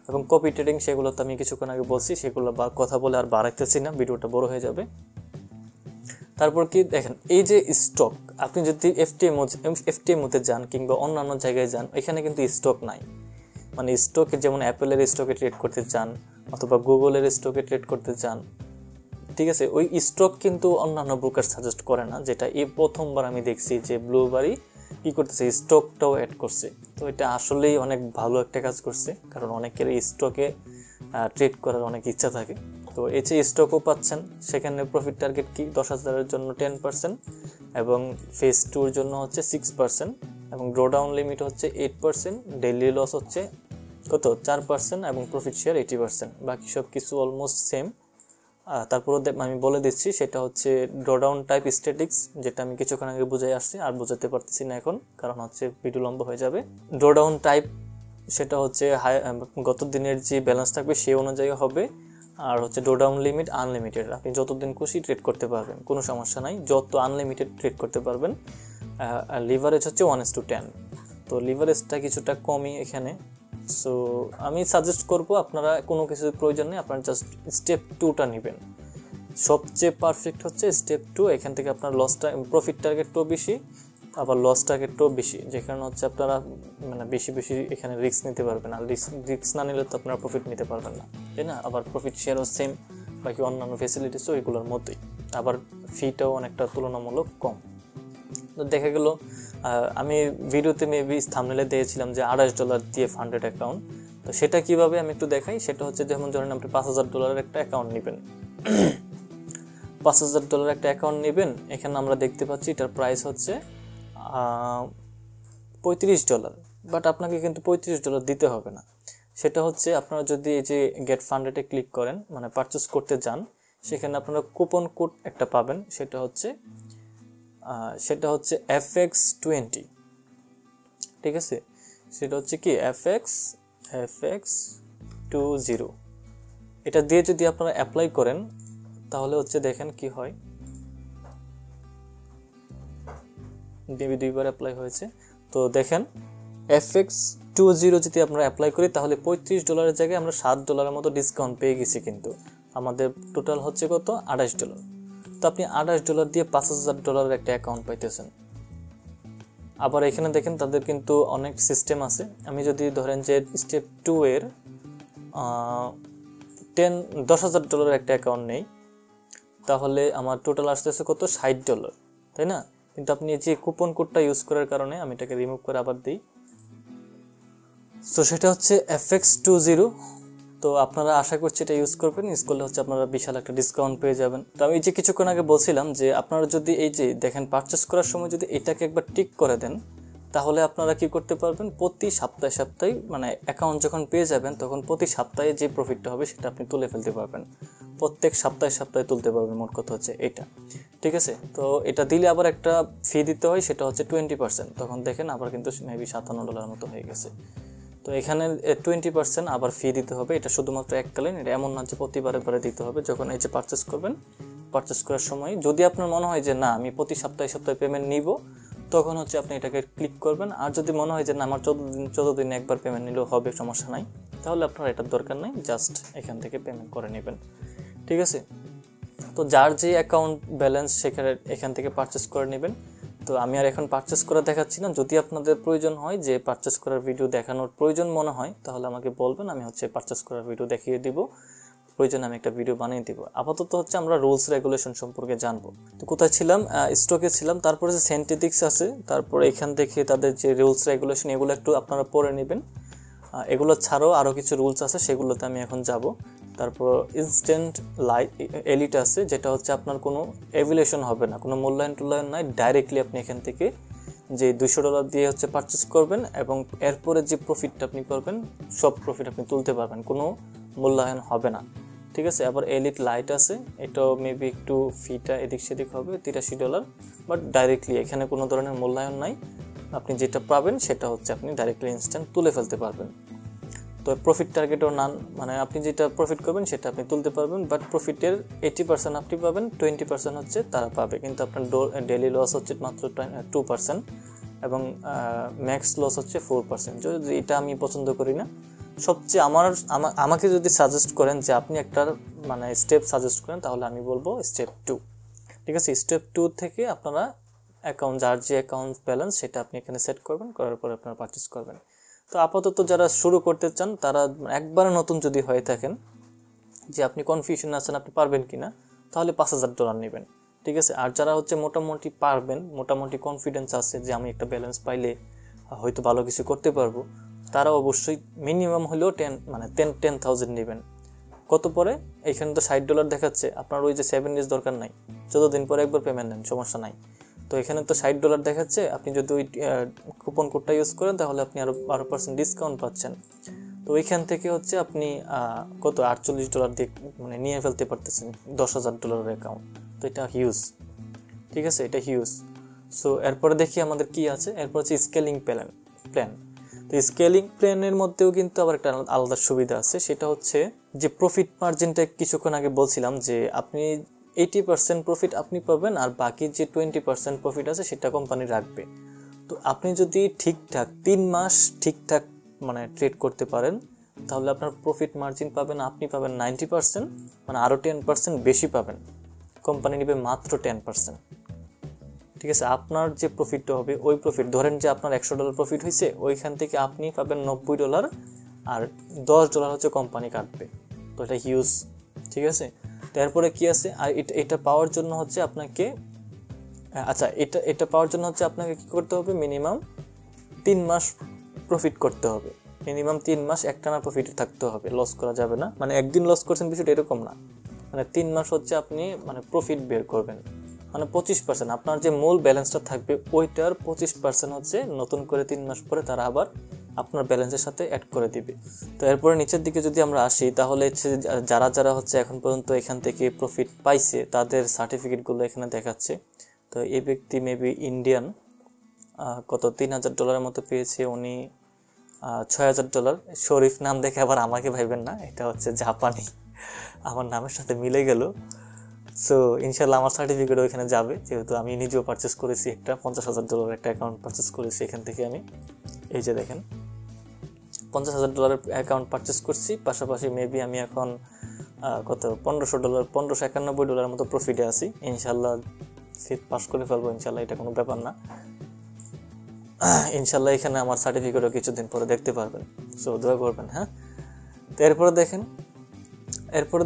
এবং কপি ট্রেডিং সেগুলো তো আমি কিছুক্ষণ আগে বলছি, সেগুলো কথা বলে আর বাড়াইতেছি না, ভিডিওটা বড় হয়ে যাবে। তারপর কি দেখেন, এই যে স্টক, আপনি যদি এফটিএম মধ্যে যান কিংবা অন্যান্য জায়গায় যান, এখানে কিন্তু স্টক নাই। মানে স্টকে যেমন অ্যাপেলের স্টকে ট্রেড করতে চান অথবা গুগলের স্টকে ট্রেড করতে চান, ঠিক আছে, ওই স্টক কিন্তু অন্যান্য ব্রোকার সাজেস্ট করে না। যেটা এই প্রথমবার আমি দেখছি যে ব্লুবারি কি করতেছে, স্টকটাও অ্যাড করছে। তো এটা আসলেই অনেক ভালো একটা কাজ করছে, কারণ অনেকের স্টকে ট্রেড করার অনেক ইচ্ছা থাকে। তো এই যে স্টকও পাচ্ছেন, সেখানে প্রফিট টার্গেট কি 10,000-এর জন্য 10% এবং ফেজ 2-এর জন্য হচ্ছে 6% এবং ড্রডাউন লিমিট হচ্ছে 8%, ডেইলি লস হচ্ছে কত 4% এবং প্রফিট শেয়ার 80%। বাকি সব কিছু অলমোস্ট সেম। তারপরও আমি বলে দিচ্ছি, সেটা হচ্ছে ড্রডাউন টাইপ স্ট্যাটিক্স, যেটা আমি কিছুক্ষণ আগে বুঝাই আসছি, আর বোঝাতে পারতেছি না এখন, কারণ হচ্ছে ভিডিও লম্বা হয়ে যাবে। ড্রডাউন টাইপ সেটা হচ্ছে গত দিনের যে ব্যালেন্স থাকবে সেই অনুযায়ী হবে। আর হচ্ছে ড্রডাউন লিমিট আনলিমিটেড, আপনি যতদিন খুশি ট্রেড করতে পারবেন, কোনো সমস্যা নাই, যত আনলিমিটেড ট্রেড করতে পারবেন। লিভারেজ হচ্ছে 1:10, তো লিভারেজটা কিছুটা কমই এখানে। সো আমি সাজেস্ট করব, আপনারা কোনো কিছুর প্রয়োজন নেই, আপনারা জাস্ট স্টেপ 2টা নেবেন। সবচেয়ে পারফেক্ট হচ্ছে স্টেপ 2। এখান থেকে আপনার প্রফিট টার্গেটটাও বেশি, আবার লস টার্গেটটাও বেশি, যেখানে হচ্ছে আপনারা মানে বেশি এখানে রিস্ক নিতে পারবেন। আর রিস্ক না নিলে তো আপনারা প্রফিট নিতে পারবেন না, তাই না? আবার প্রফিট শেয়ারও সেম, বাকি অন্যান্য ফেসিলিটিসও এগুলোর মতোই। আবার ফিটাও অনেকটা তুলনামূলক কম। তো দেখা গেল আমি ভিডিওতে মেবি থাম্বনেলে দিয়েছিলাম যে $28 দিয়ে ফান্ডেড অ্যাকাউন্ট। তো সেটা কিভাবে আমি একটু দেখাই। সেটা হচ্ছে যেমন ধরেন আপনি $5,000 একটা অ্যাকাউন্ট নেবেন, $5,000 একটা অ্যাকাউন্ট নেবেন। এখানে আমরা দেখতে পাচ্ছি এটার প্রাইস হচ্ছে $35, বাট আপনাকে কিন্তু $35 দিতে হবে না। সেটা হচ্ছে আপনারা যদি এই যে গেট ফান্ডেডে ক্লিক করেন, মানে পারচেস করতে যান, সেখানে আপনারা কুপন কোড একটা পাবেন, সেটা হচ্ছে FX20, ঠিক আছে? সেটা হচ্ছে কি FX20। এটা দিয়ে যদি আপনারা অ্যাপ্লাই করেন, তাহলে হচ্ছে দেখেন কি হয়। দুইবার অ্যাপ্লাই হয়েছে। তো দেখেন FX20 যদি আমরা অ্যাপ্লাই করি, তাহলে $35 জায়গায় আমরা $7 মতো ডিসকাউন্ট পেয়ে গেছি। কিন্তু আমাদের টোটাল হচ্ছে কত, $28। তো আপনি $28 দিয়ে $5,000 একটা অ্যাকাউন্ট পাইতেছেন। আবার এখানে দেখেন তাদের কিন্তু অনেক সিস্টেম আছে। আমি যদি ধরেন যে স্টেপ 2 এর $10,000 একটা অ্যাকাউন্ট নেই, তাহলে আমার টোটাল আসতেছে কত, $60, তাই না? কিন্তু আপনি যে কুপন কোডটা ইউজ করার কারণে, আমি এটাকে রিমুভ করে আবার দিই। সো সেটা হচ্ছে FX20। তো আপনারা আশা করছি এটা ইউজ করবেন, ইউজ করলে হচ্ছে আপনারা বিশাল একটা ডিসকাউন্ট পেয়ে যাবেন। তো আমি যে কিছুক্ষণ আগে বলছিলাম যে আপনারা যদি এই যে দেখেন পারচেস করার সময় যদি এটাকে একবার টিক করে দেন, তাহলে আপনারা কি করতে পারবেন, প্রতি সপ্তাহে মানে অ্যাকাউন্ট যখন পেয়ে যাবেন, তখন প্রতি সপ্তাহে যে প্রফিটটা হবে সেটা আপনি তুলে ফেলতে পারবেন। প্রত্যেক সপ্তাহে তুলতে পারবেন, মোট কথা হচ্ছে এটা, ঠিক আছে? তো এটা দিলে আবার একটা ফি দিতে হয়, সেটা হচ্ছে 20%। তখন দেখেন আবার কিন্তু মেবি $57 মতো হয়ে গেছে। তো এখানে 20% আবার ফি দিতে হবে। এটা শুধুমাত্র এককালীন, এটা এমন না যে প্রতিবারে দিতে হবে। যখন এই যে পারচেস করবেন, পারচেস করার সময় যদি আপনার মনে হয় যে না আমি প্রতি সপ্তাহে পেমেন্ট নিব, তখন হচ্ছে আপনি এটাকে ক্লিক করবেন। আর যদি মনে হয় যে না আমার 14 দিনে একবার পেমেন্ট নিলেও হবে, সমস্যা নাই, তাহলে আপনার এটার দরকার নাই, জাস্ট এখান থেকে পেমেন্ট করে নেবেন, ঠিক আছে? তো যার যে অ্যাকাউন্ট ব্যালেন্স সেখানে এখান থেকে পারচেস করে নেবেন। তো আমি আর এখন পারচেস করা দেখাচ্ছি না। যদি আপনাদের প্রয়োজন হয় যে পারচেস করার ভিডিও দেখানোর প্রয়োজন মনে হয়, তাহলে আমাকে বলবেন, আমি হচ্ছে পারচেস করার ভিডিও দেখিয়ে দিব। প্রয়োজন আমি একটা ভিডিও বানিয়ে দিব। আপাতত হচ্ছে আমরা রুলস রেগুলেশন সম্পর্কে জানবো। তো কোথায় ছিলাম, স্টকে ছিলাম। তারপরে যে সেন্টেটিক্স আছে, তারপরে এখান থেকে তাদের যে রুলস রেগুলেশন, এগুলো একটু আপনারা পড়ে নেবেন। এগুলো ছাড়াও আরও কিছু রুলস আছে, সেগুলোতে আমি এখন যাব। তারপর ইনস্ট্যান্ট এলিট আছে, যেটা হচ্ছে আপনার কোনো এভ্যালুয়েশন হবে না, কোনো মূল্যায়ন নাই, ডাইরেক্টলি আপনি এখান থেকে যে $200 দিয়ে হচ্ছে পারচেস করবেন এবং এরপরে যে প্রফিটটা আপনি করবেন, সব প্রফিট আপনি তুলতে পারবেন, কোনো মূল্যায়ন হবে না, ঠিক আছে? আবার এলিট লাইট আছে, এটাও মেবি একটু ফিটা এদিক সেদিক হবে, $83, বাট ডাইরেক্টলি এখানে কোনো ধরনের মূল্যায়ন নাই। আপনি যেটা পাবেন সেটা হচ্ছে আপনি ডাইরেক্টলি ইনস্ট্যান্ট তুলে ফেলতে পারবেন। তো তো প্রফিট টার্গেটও না, মানে আপনি যেটা প্রফিট করবেন সেটা আপনি তুলতে পারবেন, বাট প্রফিটের 80% আপনি পাবেন, 20% হচ্ছে তারা পাবে, কিন্তু আপনার ডেইলি লস হচ্ছে মাত্র 2% এবং ম্যাক্স লস হচ্ছে 4%। যদি এটা আমি পছন্দ করি না। সবচেয়ে আমাকে যদি সাজেস্ট করেন যে আপনি একটা মানে স্টেপ সাজেস্ট করেন, তাহলে আমি বলবো স্টেপ 2। ঠিক আছে, স্টেপ 2 থেকে আপনারা অ্যাকাউন্ট, যার যে অ্যাকাউন্ট ব্যালেন্স সেটা আপনি এখানে সেট করবেন, করার পরে আপনারা পারচেস করবেন। তো আপাতত যারা শুরু করতে চান, তারা একবারে নতুন যদি হয়ে থাকেন, যে আপনি কনফিউশন আছেন আপনি পারবেন কিনা, তাহলে $5,000 নেবেন। ঠিক আছে, আর যারা হচ্ছে মোটামুটি পারবেন, মোটামুটি কনফিডেন্স আছে যে আমি একটা ব্যালেন্স পাইলে হয়তো ভালো কিছু করতে পারবো, তারা অবশ্যই মিনিমাম হলেও 10,000 নেবেন। কত পরে? এখানে তো $60 দেখাচ্ছে, আপনার ওই যে 7 ডেজ দরকার নাই, 14 দিন পরে একবার পেমেন্ট দেন, সমস্যা নাই। তো এখানে তো $60 দেখাচ্ছে, আপনি যদি ওই কুপন কোডটা ইউজ করেন তাহলে আপনি আরও 12% ডিসকাউন্ট পাচ্ছেন। তো ওইখান থেকে হচ্ছে আপনি কত $48 দিয়ে মানে নিয়ে ফেলতে পারতেছেন $10,000 অ্যাকাউন্ট। তো এটা হিউজ। ঠিক আছে, এটা হিউজ। সো এরপরে দেখি আমাদের কি আছে। এরপর হচ্ছে স্কেলিং প্ল্যান। তো স্কেলিং প্ল্যানের মধ্যেও কিন্তু আবার একটা আলাদা সুবিধা আছে, সেটা হচ্ছে যে প্রফিট মার্জিনটা কিছুক্ষণ আগে বলছিলাম যে আপনি 80% প্রফিট আপনি পাবেন, আর বাকি যে 20% প্রফিট আছে সেটা কোম্পানি রাখবে। তো আপনি যদি ঠিকঠাক 3 মাস ঠিকঠাক মানে ট্রেড করতে পারেন, তাহলে আপনার প্রফিট মার্জিন পাবেন, আপনি পাবেন 90%, মানে আরও 10% বেশি পাবেন। কোম্পানি নেবে মাত্র 10%। ঠিক আছে, আপনার যে প্রফিটটা হবে ওই প্রফিট, ধরেন যে আপনার $100 প্রফিট হয়েছে, ওইখান থেকে আপনি পাবেন $90, আর $10 হচ্ছে কোম্পানি কাটবে। তো এটা হিউজ। ঠিক আছে, তারপরে কি আছে, আর এটা পাওয়ার জন্য হচ্ছে আপনাকে এটা পাওয়ার জন্য হচ্ছে আপনাকে কি করতে হবে, মিনিমাম 3 মাস প্রফিট করতে হবে। মিনিমাম 3 মাস একটানা প্রফিটে থাকতে হবে, লস করা যাবে না। মানে একদিন লস করছেন বিষয়টা এরকম না, মানে 3 মাস হচ্ছে আপনি মানে প্রফিট বের করবেন। মানে 25% আপনার যে মূল ব্যালেন্সটা থাকবে ওইটার 25% হচ্ছে নতুন করে 3 মাস পরে তারা আবার আপনার ব্যালেন্সের সাথে অ্যাড করে দিবে। তো এরপরে নিচের দিকে যদি আমরা আসি, তাহলে হচ্ছে যারা হচ্ছে এখন পর্যন্ত এখান থেকে প্রফিট পাইছে তাদের সার্টিফিকেটগুলো এখানে দেখাচ্ছে। তো এই ব্যক্তি মেবি ইন্ডিয়ান, কত $3,000 মতো পেয়েছে উনি, $6,000। শরীফ নাম দেখে আবার আমাকে ভাইবেন না, এটা হচ্ছে জাপানি, আমার নামের সাথে মিলে গেল। সো ইনশাল্লাহ আমার সার্টিফিকেট ওইখানে যাবে, যেহেতু আমি নিজেও পারচেস করেছি একটা $50,000 একটা অ্যাকাউন্ট পারচেস করেছি এখান থেকে আমি। এই যে দেখেন $50,000 অ্যাকাউন্ট পারচেস করছি, পাশাপাশি মেবি আমি এখন কত $1,591 মতো প্রফিটে আছি। ইনশাল্লাহ পাস করে ফেলবো ইনশাল্লাহ, এটা কোনো ব্যাপার না। ইনশাল্লাহ এখানে আমার সার্টিফিকেটও কিছুদিন পরে দেখতে পারবেন, সো দোয়া করবেন। হ্যাঁ, তো এরপরে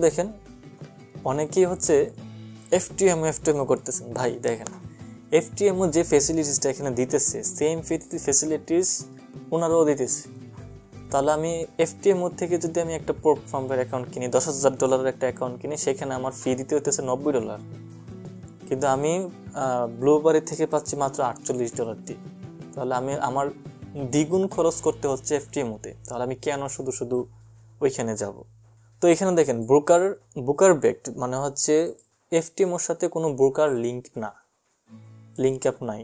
দেখেন অনেকেই হচ্ছে এফটিএমও করতেছেন। ভাই দেখেন, এফটিএমও যে ফেসিলিটিসটা এখানে দিতেছে, সেম ফেসিলিটিস ওনারাও দিতেছে। তাহলে আমি এফটিএমও থেকে যদি আমি একটা প্ল্যাটফর্মের অ্যাকাউন্ট কিনি, $10,000 একটা অ্যাকাউন্ট কিনি, সেখানে আমার ফি দিতে হতেছে $90, কিন্তু আমি ব্লুবারি থেকে পাচ্ছি মাত্র $48 দিয়ে। তাহলে আমার দ্বিগুণ খরচ করতে হচ্ছে এফটিএমওতে, তাহলে আমি কেন শুধু ওইখানে যাব? তো এখানে দেখেন ব্রোকার বেকড, মানে হচ্ছে এফটিএমওর সাথে কোনো ব্রোকার লিঙ্ক আপ নাই।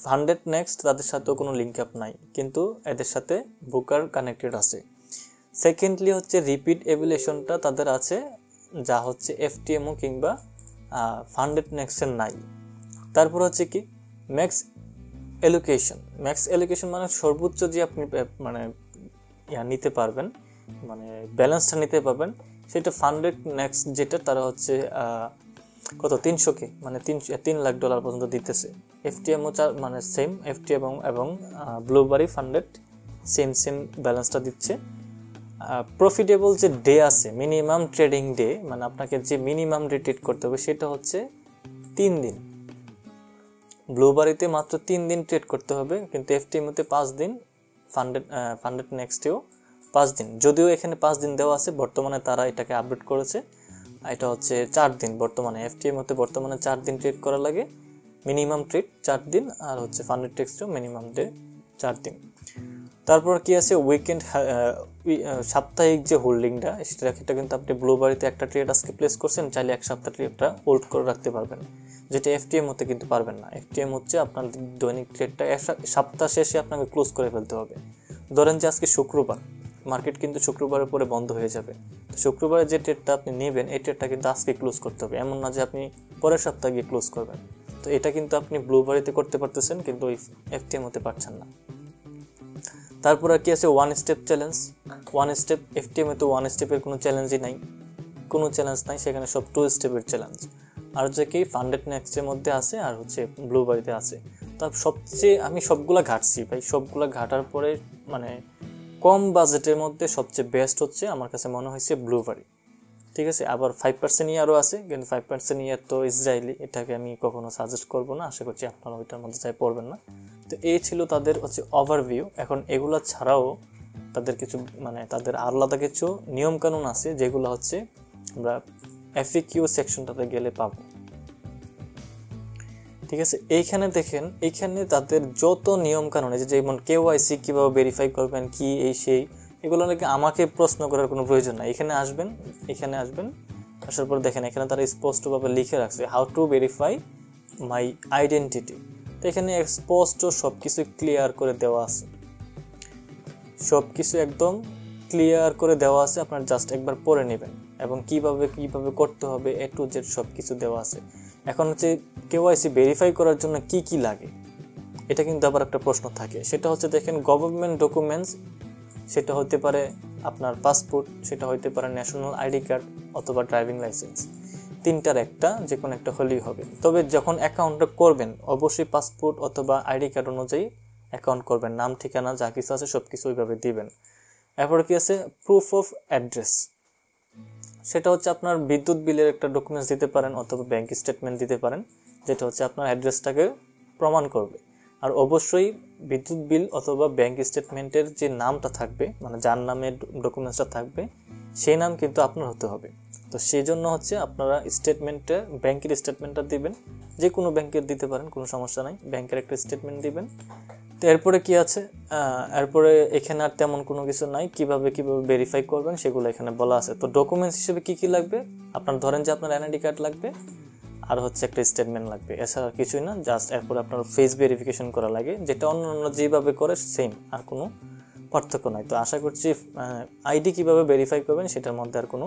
100 নেক্সট তাদের সাথেও কোনো লিঙ্ক আপ নাই, কিন্তু এদের সাথে ব্রোকার কানেক্টেড আছে। সেকেন্ডলি হচ্ছে রিপিট এভুলেশনটা তাদের আছে, যা হচ্ছে এফটিএমও কিংবা 100 নেক্সটের নাই। তারপর হচ্ছে কি ম্যাক্স এলোকেশন মানে সর্বোচ্চ যে আপনি মানে নিতে পারবেন, মানে ব্যালেন্সটা নিতে পারবেন, সেটা 100 নেক্সট যেটা তারা হচ্ছে কত 300K মানে $3 লাখ পর্যন্ত দিতেছে। এফটিএমও মানে সেম এফটিএম এবং ব্লুবারি 100 সেম ব্যালেন্সটা দিচ্ছে। প্রফিটেবল যে ডে আছে, মিনিমাম ট্রেডিং ডে, মানে আপনাকে যে মিনিমাম ডে ট্রেড করতে হবে সেটা হচ্ছে 3 দিন। ব্লুবারিতে মাত্র 3 দিন ট্রেড করতে হবে, কিন্তু এফটিএমওতে 5 দিন, 100 নেক্সটেও 5 দিন। যদিও এখানে 5 দিন দেওয়া আছে, বর্তমানে তারা এটাকে আপডেট করেছে, এটা হচ্ছে 4 দিন বর্তমানে। এফটিএমওতে বর্তমানে 4 দিন ট্রেড করা লাগে, মিনিমাম ট্রেড 4 দিন, আর হচ্ছে 100 টেক্সটেও মিনিমাম ডে 4 দিন। তারপর কি আছে উইকেন্ড, সাপ্তাহিক যে হোল্ডিংটা, সেটা কিন্তু আপনি ব্লুবারিতে একটা ট্রেড আজকে প্লেস করছেন, চাইলে 1 সপ্তাহ ট্রেডটা হোল্ড করে রাখতে পারবেন, যেটা এফটিএমওতে কিন্তু পারবেন না। এফটিএম হচ্ছে আপনার দৈনিক ট্রেডটা সপ্তাহ শেষে আপনাকে ক্লোজ করে ফেলতে হবে। ধরেন যে আজকে শুক্রবার, মার্কেট কিন্তু শুক্রবারের পরে বন্ধ হয়ে যাবে। তো শুক্রবারে যে ট্রেডটা আপনি নেবেন এই ট্রেডটা কিন্তু আজকে ক্লোজ করতে হবে, এমন না যে আপনি পরের সপ্তাহে গিয়ে ক্লোজ করবেন। তো এটা কিন্তু আপনি ব্লুবারিতে করতে পারতেছেন, কিন্তু ওই এফটিএম হতে পারছেন না। তারপর আর কি আছে, one step challenge. One step এফটিএমে তো ওয়ান স্টেপের কোনো চ্যালেঞ্জই নাই, কোনো চ্যালেঞ্জ নাই, সেখানে সব 2 স্টেপের চ্যালেঞ্জ। আর হচ্ছে কি ফান্ডেড নেক্সটের মধ্যে আছে আর হচ্ছে ব্লুবারিতে আছে। তার সবচেয়ে আমি সবগুলা ঘাটছি ভাই, সবগুলা ঘাটার পরে মানে কম বাজেটের মধ্যে সবচেয়ে বেস্ট হচ্ছে আমার কাছে মনে হয়েছে ব্লুবারি। ঠিক আছে, আবার 5% ইয়ারও আছে, কিন্তু 5% ইয়ার তো ইসরায়েলি, এটাকে আমি কখনো সাজেস্ট করবো না, আশা করছি আপনারা ওইটার মধ্যে চাই পড়বেন না। তো এই ছিল তাদের হচ্ছে ওভারভিউ। এখন এগুলো ছাড়াও তাদের কিছু মানে তাদের আলাদা কিছু নিয়মকানুন আছে যেগুলো হচ্ছে আমরা এফএকিউ সেকশনটাতে গেলে পাবো। ঠিক আছে, এইখানে দেখেন, এইখানে তাদের যত নিয়মকানুন আছে, যেমন কেওয়াইসি কীভাবে ভেরিফাই করবেন, কি এই সেই, এগুলো নাকি আমাকে প্রশ্ন করার কোনো প্রয়োজন নাই। এখানে আসবেন, আসার পর দেখেন এখানে তারা স্পষ্টভাবে লিখে রাখছে how to verify my identity. তো এখানে স্পষ্ট সব কিছু ক্লিয়ার করে দেওয়া আছে, সব কিছু একদম ক্লিয়ার করে দেওয়া আছে, আপনার জাস্ট একবার পড়ে নেবেন এবং কিভাবে করতে হবে A to Z সব কিছু দেওয়া আছে। এখন হচ্ছে কেওয়াইসি ভেরিফাই করার জন্য কি কি লাগে, এটা কিন্তু আবার একটা প্রশ্ন থাকে। সেটা হচ্ছে দেখেন গভর্নমেন্ট ডকুমেন্টস, সেটা হতে পারে আপনার পাসপোর্ট, সেটা হতে পারে ন্যাশনাল আইডি কার্ড অথবা ড্রাইভিং লাইসেন্স, তিনটার একটা যে কোনো একটা হলেই হবে। তবে যখন অ্যাকাউন্টটা করবেন অবশ্যই পাসপোর্ট অথবা আইডি কার্ড অনুযায়ী অ্যাকাউন্ট করবেন, নাম ঠিকানা যা কিছু আছে সব কিছু ওইভাবে দিবেন। এরপরে কি আছে, প্রুফ অফ অ্যাড্রেস, সেটা হচ্ছে আপনার বিদ্যুৎ বিলের একটা ডকুমেন্টস দিতে পারেন অথবা ব্যাংক স্টেটমেন্ট দিতে পারেন, যেটা হচ্ছে আপনার অ্যাড্রেসটাকে প্রমাণ করবে। আর অবশ্যই বিদ্যুৎ বিল অথবা ব্যাংক স্টেটমেন্টের যে নামটা থাকবে, মানে যার নামে ডকুমেন্টসটা থাকবে সেই নাম কিন্তু আপনার হতে হবে। তো সেই জন্য হচ্ছে আপনারা স্টেটমেন্টে ব্যাংকের স্টেটমেন্টটা দিবেন, যে কোনো ব্যাংকের দিতে পারেন, কোনো সমস্যা নাই, ব্যাংকের একটা স্টেটমেন্ট দিবেন। তো এরপরে কি আছে, এরপরে এখানে আর তেমন কোনো কিছু নাই, কিভাবে ভেরিফাই করবেন সেগুলো এখানে বলা আছে। তো ডকুমেন্টস হিসেবে কি লাগবে, আপনার ধরেন যে আপনার এনআইডি কার্ড লাগবে আর হচ্ছে একটা স্টেটমেন্ট লাগবে, এছাড়া কিছুই না। জাস্ট এরপরে আপনার ফেস ভেরিফিকেশন করা লাগে, যেটা অন্য যেভাবে করে সেম, আর কোনো পার্থক্য নাই। তো আশা করছি আইডি কিভাবে ভেরিফাই করবেন সেটার মধ্যে আর কোনো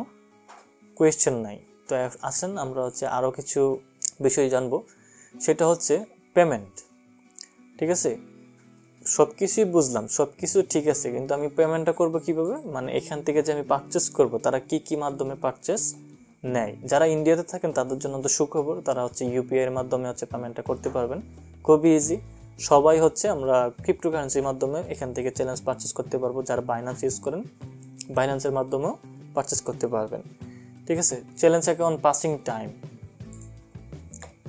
কোয়েশ্চেন নাই। তো আসেন আমরা হচ্ছে আরও কিছু বিষয় জানবো, সেটা হচ্ছে পেমেন্ট। ঠিক আছে, সব কিছুই বুঝলাম, সব কিছু ঠিক আছে, কিন্তু আমি পেমেন্টটা করবো কিভাবে, মানে এখান থেকে যে আমি পারচেস করব তারা কি মাধ্যমে পারচেস নেয়। যারা ইন্ডিয়াতে থাকেন তাদের জন্য তো সুখবর, তারা হচ্ছে ইউপিআই এর মাধ্যমে হচ্ছে পেমেন্টটা করতে পারবেন, খুবই ইজি। সবাই হচ্ছে আমরা ক্রিপ্টোকারেন্সির মাধ্যমে এখান থেকে চ্যালেঞ্জ পারচেস করতে পারবো, যারা বাইন্যান্স ইউজ করেন বাইন্যান্সের মাধ্যমেও পারচেস করতে পারবেন। ঠিক আছে, চ্যালেঞ্জ অ্যাকাউন্ট পাসিং টাইম,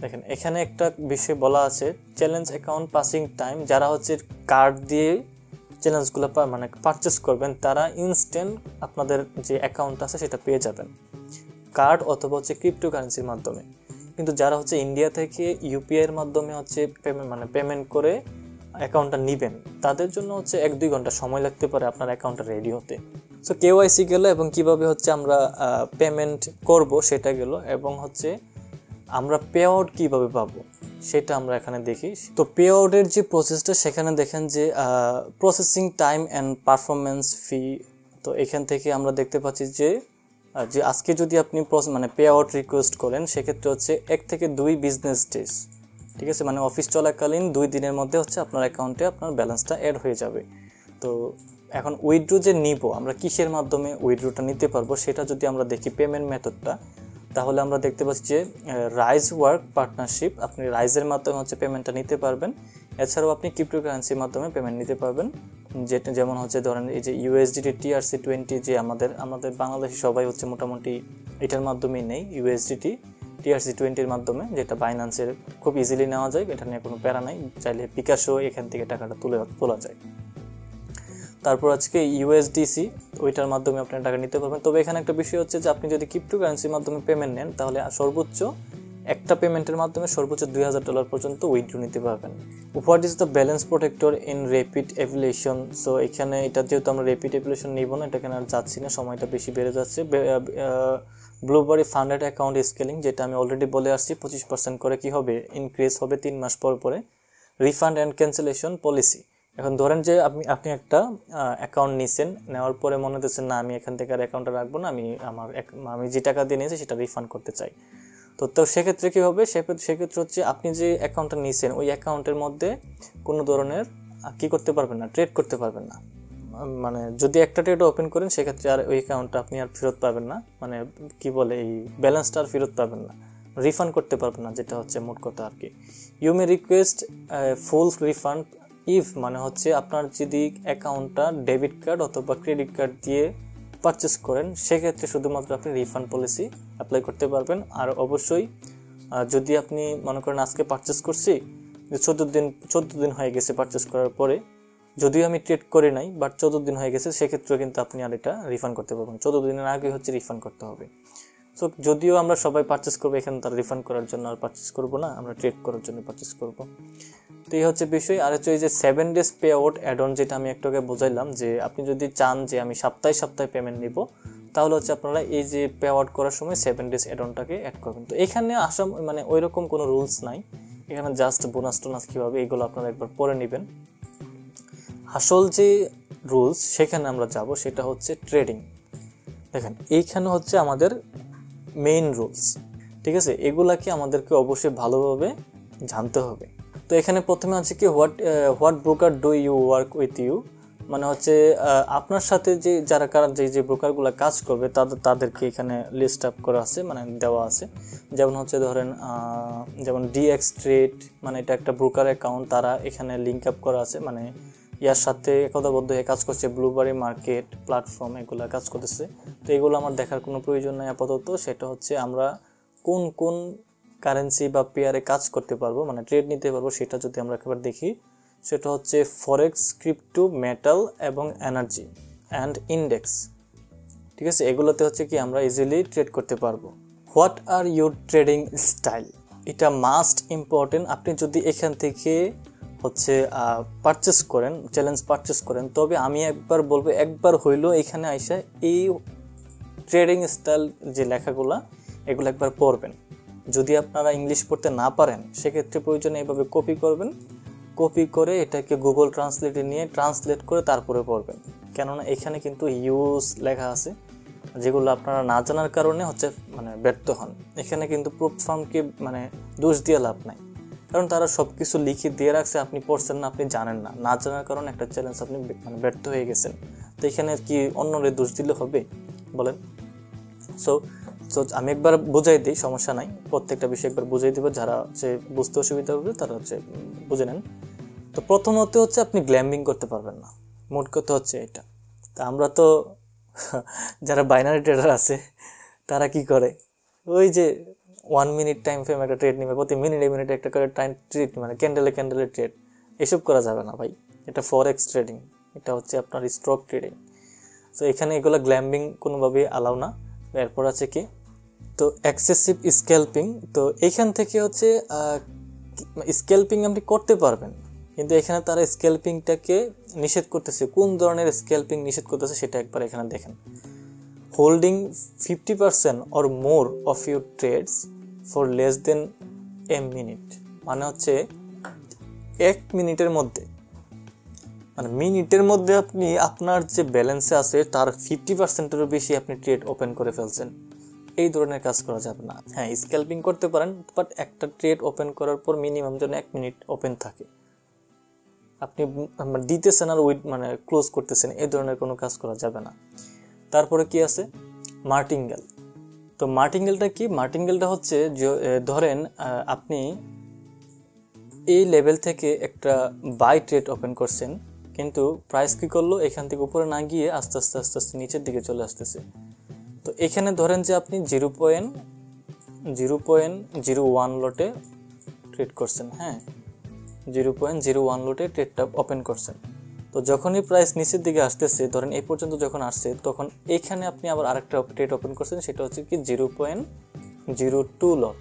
দেখেন এখানে একটা বিষয় বলা আছে, চ্যালেঞ্জ অ্যাকাউন্ট পাসিং টাইম, যারা হচ্ছে কার্ড দিয়ে চ্যালেঞ্জগুলো মানে পারচেস করবেন তারা ইনস্ট্যান্ট আপনাদের যে অ্যাকাউন্ট আছে সেটা পেয়ে যাবেন, কার্ড অথবা হচ্ছে ক্রিপ্টোকারেন্সির মাধ্যমে। কিন্তু যারা হচ্ছে ইন্ডিয়া থেকে ইউপিআই এর মাধ্যমে হচ্ছে পেমেন্ট করে অ্যাকাউন্টটা নেবেন, তাদের জন্য হচ্ছে 1-2 ঘন্টা সময় লাগতে পারে আপনার অ্যাকাউন্টটা রেডি হতে। সো কেওয়াইসি গেল এবং কিভাবে হচ্ছে আমরা পেমেন্ট করব সেটা গেল, এবং হচ্ছে আমরা পে আউট কীভাবে পাবো সেটা আমরা এখানে দেখি। তো পে আউটের যে প্রসেসটা সেখানে দেখেন যে প্রসেসিং টাইম অ্যান্ড পারফরমেন্স ফি। তো এখান থেকে আমরা দেখতে পাচ্ছি যে আজকে যদি আপনি পে আউট রিকোয়েস্ট করেন সেক্ষেত্রে হচ্ছে 1 থেকে 2 বিজনেস ডেজ, ঠিক আছে, মানে অফিস চলাকালীন 2 দিনের মধ্যে হচ্ছে আপনার অ্যাকাউন্টে আপনার ব্যালেন্সটা অ্যাড হয়ে যাবে। তো এখন উইথড্র যে নিব আমরা কিসের মাধ্যমে উইথড্রটা নিতে পারবো সেটা যদি আমরা দেখি পেমেন্ট মেথডটা, তাহলে আমরা দেখতে পাচ্ছি যে রাইজ ওয়ার্ক পার্টনারশিপ, আপনি রাইজের মাধ্যমে হচ্ছে পেমেন্টটা নিতে পারবেন। এছাড়াও আপনি ক্রিপ্টোকারেন্সির মাধ্যমে পেমেন্ট নিতে পারবেন, যেমন হচ্ছে ধরেন এই যে ইউএসডিটি TRC20, যে আমাদের বাংলাদেশি সবাই হচ্ছে মোটামুটি এটার মাধ্যমেই নেই, ইউএসডিটি TRC20 মাধ্যমে, যেটা বাইন্যান্সের খুব ইজিলি নেওয়া যায়, এটা নিয়ে কোনো প্যারা নাই, চাইলে বিকাশও এখান থেকে টাকাটা তোলা যায়। তারপর আজকে ইউএসডিসি, ওইটার মাধ্যমে আপনি টাকা নিতে পারবেন। তবে এখানে একটা বিষয় হচ্ছে যে আপনি যদি ক্রিপ্টোকারেন্সির মাধ্যমে পেমেন্ট নেন তাহলে সর্বোচ্চ একটা পেমেন্টের মাধ্যমে সর্বোচ্চ $2000 পর্যন্ত উইথড্র নিতে পারবেন। What is the balance protector in rapid evaluation? So এখানে এটা যেহেতু আমরা র্যাপিড এভ্যালুয়েশন নিব না, এটা কেন আর যাচ্ছি না, সময়টা বেশি বেড়ে যাচ্ছে। ব্লুবারি ফান্ডেড অ্যাকাউন্ট স্কেলিং, যেটা আমি অলরেডি বলে আসছি, 25% করে কি হবে, ইনক্রিজ হবে 3 মাস পর পরে। রিফান্ড অ্যান্ড ক্যান্সেলেশন পলিসি, এখন ধরেন যে আপনি একটা অ্যাকাউন্ট নিছেন, নেওয়ার পরে মনে হতেছেন না আমি এখান থেকে আর অ্যাকাউন্টটা রাখবো না, আমি যে টাকা দিয়ে নিয়েছি সেটা রিফান্ড করতে চাই। তো সেক্ষেত্রে কী হবে, সেক্ষেত্রে হচ্ছে আপনি যে অ্যাকাউন্টটা নিয়েছেন ওই অ্যাকাউন্টের মধ্যে কোনো ধরনের কী করতে পারবেন না, ট্রেড করতে পারবেন না। মানে যদি একটা ট্রেড ওপেন করেন সেক্ষেত্রে আর ওই অ্যাকাউন্টটা আপনি আর ফেরত পাবেন না, মানে কি বলে এই ব্যালেন্সটা আর ফেরত পাবেন না, রিফান্ড করতে পারবেন না, যেটা হচ্ছে মোট কথা আর কি। You may request full refund if মানে হচ্ছে আপনার যদি অ্যাকাউন্টটা ডেবিট কার্ড অথবা ক্রেডিট কার্ড দিয়ে পারচেস করেন সেক্ষেত্রে শুধুমাত্র আপনি রিফান্ড পলিসি অ্যাপ্লাই করতে পারবেন। আর অবশ্যই যদি আপনি মনে করেন আজকে পারচেস করছি, 14 দিন হয়ে গেছে পারচেস করার পরে, যদিও আমি ট্রেড করে নাই বাট 14 দিন হয়ে গেছে, সেক্ষেত্রেও কিন্তু আপনি আর এটা রিফান্ড করতে পারবেন। 14 দিনের আগে হচ্ছে রিফান্ড করতে হবে। সো যদিও আমরা সবাই পারচেস করবো, এখানে তার রিফান্ড করার জন্য আর পারচেস করবো না, আমরা ট্রেড করার জন্য পারচেস করবো। তো এই হচ্ছে বিষয়। আর হচ্ছে এই যে 7 days pay out add on, যেটা আমি একটু আগে বোঝাইলাম, যে আপনি যদি চান যে আমি সপ্তাহে পেমেন্ট নিব, তাহলে হচ্ছে আপনারা এই যে পে আউট করার সময় 7 days অ্যাড অনটাকে অ্যাড করবেন। তো এখানে মানে ওই রকম কোনো রুলস নাই, এখানে জাস্ট বোনাস টোনাস কীভাবে এগুলো আপনারা একবার পড়ে নেবেন। আসল যে রুলস সেখানে আমরা যাব, সেটা হচ্ছে ট্রেডিং। দেখেন এইখানে হচ্ছে আমাদের মেইন রুলস, ঠিক আছে? এগুলাকে আমাদেরকে অবশ্যই ভালোভাবে জানতে হবে। তো এখানে প্রথমে আছে কি what broker do you work with you, মানে হচ্ছে আপনার সাথে যে যে ব্রোকারগুলো কাজ করবে তাদেরকে এখানে লিস্ট আপ করা আছে, মানে দেওয়া আছে। যেমন হচ্ছে ধরেন যেমন ডিএক্স ট্রেড, মানে এটা একটা ব্রোকার অ্যাকাউন্ট, তারা এখানে লিঙ্ক আপ করা আছে, মানে ইয়ার সাথে একতাবদ্ধ হয়ে কাজ করছে। ব্লুবারি মার্কেট প্ল্যাটফর্ম এগুলো কাজ করতেছে। তো এগুলো আমার দেখার কোনো প্রয়োজন নাই আপাতত। সেটা হচ্ছে আমরা কোন কোন কারেন্সি বা পেয়ারে কাজ করতে পারবো, মানে ট্রেড নিতে পারবো, সেটা যদি আমরা একবার দেখি, সেটা হচ্ছে ফরেক্স, ক্রিপ্টো, মেটাল এবং এনার্জি অ্যান্ড ইন্ডেক্স, ঠিক আছে? এগুলোতে হচ্ছে কি আমরা ইজিলি ট্রেড করতে পারবো। What are your trading style, এটা মাস্ট ইম্পর্টেন্ট। আপনি যদি এখান থেকে হচ্ছে পারচেস করেন, চ্যালেঞ্জ পারচেস করেন, তবে আমি একবার বলবো একবার হইলো এখানে আইসা এই ট্রেডিং স্টাইল যে লেখাগুলা এগুলো একবার পড়বেন। যদি আপনারা ইংলিশ পড়তে না পারেন সেক্ষেত্রে প্রয়োজনে এভাবে কপি করবেন, কপি করে এটাকে গুগল ট্রান্সলেটে নিয়ে ট্রান্সলেট করে তারপরে পড়বেন। কেননা এখানে কিন্তু ইউজ লেখা আছে যেগুলো আপনারা না জানার কারণে হচ্ছে মানে ব্যর্থ হন। এখানে কিন্তু প্রুফ ফার্মকে মানে দোষ দিয়ে লাভ নাই, কারণ তারা সব কিছু লিখে দিয়ে রাখছে, আপনি পড়ছেন না, আপনি জানেন না, না জানার কারণে একটা চ্যালেঞ্জ আপনি মানে ব্যর্থ হয়ে গেছেন। তো এখানে কি অন্যরে দোষ দিলে হবে বলেন? সো আমি একবার বুঝাই দিই, সমস্যা নাই, প্রত্যেকটা বিষয় একবার বুঝাই দেবো, যারা হচ্ছে বুঝতে অসুবিধা হবে তারা হচ্ছে বুঝে নেন। তো প্রথমত হচ্ছে আপনি গ্ল্যাম্বিং করতে পারবেন না, মোট কথা হচ্ছে এটা। তা আমরা তো যারা বাইনারি ট্রেডার আছে তারা কি করে, ওই যে 1 মিনিট টাইম ফ্রেম একটা ট্রেড নেবে, প্রতি মিনিটে একটা করে টাইম ট্রেড, মানে ক্যান্ডেলে ট্রেড, এসব করা যাবে না ভাই। এটা ফরেক্স ট্রেডিং, এটা হচ্ছে আপনার স্টক ট্রেডিং। তো এখানে এগুলো গ্ল্যাম্বিং কোনোভাবেই অ্যালাউ না। এরপর আছে কি, তো এক্সেসিভ স্ক্যাল্পিং। তো এখান থেকে হচ্ছে স্ক্যাল্পিং আপনি করতে পারবেন, কিন্তু এখানে তারা স্ক্যাল্পিংটাকে নিষেধ করতেছে। কোন ধরনের স্ক্যাল্পিং নিষেধ করতেছে সেটা একবার এখানে দেখেন। Holding 50% or more of your trades for less than a minute, মানে হচ্ছে 1 মিনিটের মধ্যে, মানে মিনিটের মধ্যে আপনি আপনার যে ব্যালেন্সে আছে তার 50%-এরও বেশি আপনি ট্রেড ওপেন করে ফেলছেন, এই ধরনের কাজ করা যাবে না। হ্যাঁ, স্ক্যাল্পিং করতে পারেন, বাট একটা ট্রেড ওপেন করার পর মিনিমাম যেন 1 মিনিট ওপেন থাকে। আপনি দিতেছেন আর মানে ক্লোজ করতেছেন, এই ধরনের কোনো কাজ করা যাবে না। তারপরে কি আছে, মার্টিঙ্গেল। তো মার্টিঙ্গেলটা কি? মার্টিঙ্গেলটা হচ্ছে ধরেন আপনি এই লেভেল থেকে একটা বাই ট্রেড ওপেন করছেন, কিন্তু প্রাইস কি করলো, এখান থেকে উপরে না গিয়ে আস্তে আস্তে নিচের দিকে চলে আসতেছে। তো এখানে ধরেন যে আপনি 0.01 লটে ট্রেড করছেন, হ্যাঁ 0.01 লটে ট্রেডটা ওপেন করছেন। তো যখনই প্রাইস নিচের দিকে আসতেছে, ধরেন এই পর্যন্ত যখন আসছে, তখন এখানে আপনি আবার আরেকটা ট্রেড ওপেন করছেন, সেটা হচ্ছে কি 0.02 লট।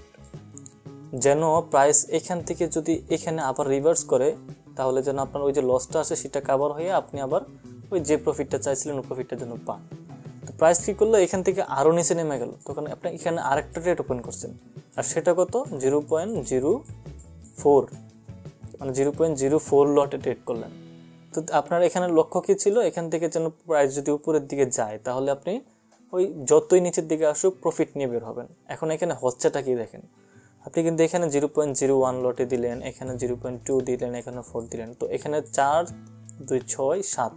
যেন প্রাইস এখান থেকে যদি এখানে আবার রিভার্স করে, তাহলে যেন আপনার ওই যে লসটা আছে সেটা কাভার হয়ে আপনি আবার ওই যে প্রফিটটা চাইছিলেন ওই প্রফিটটা যেন পান। তো প্রাইস কী করলো, এখান থেকে আরও নিচে নেমে গেল, তখন আপনি এখানে আরেকটা ট্রেড ওপেন করছেন, আর সেটা কত 0.04, মানে 0.04 লটে ট্রেড করলেন। তো আপনার এখানে লক্ষ্য কি ছিল, এখান থেকে যেন প্রাইস যদি উপরের দিকে যায় তাহলে আপনি ওই যতই নিচের দিকে আসুক প্রফিট নিয়ে বের হবেন। এখন এখানে হচ্ছেটা কি দেখেন, আপনি কিন্তু এখানে 0.01 লটে দিলেন, এখানে 0.2 দিলেন, এখানে 4 দিলেন, তো এখানে 4 2 6 7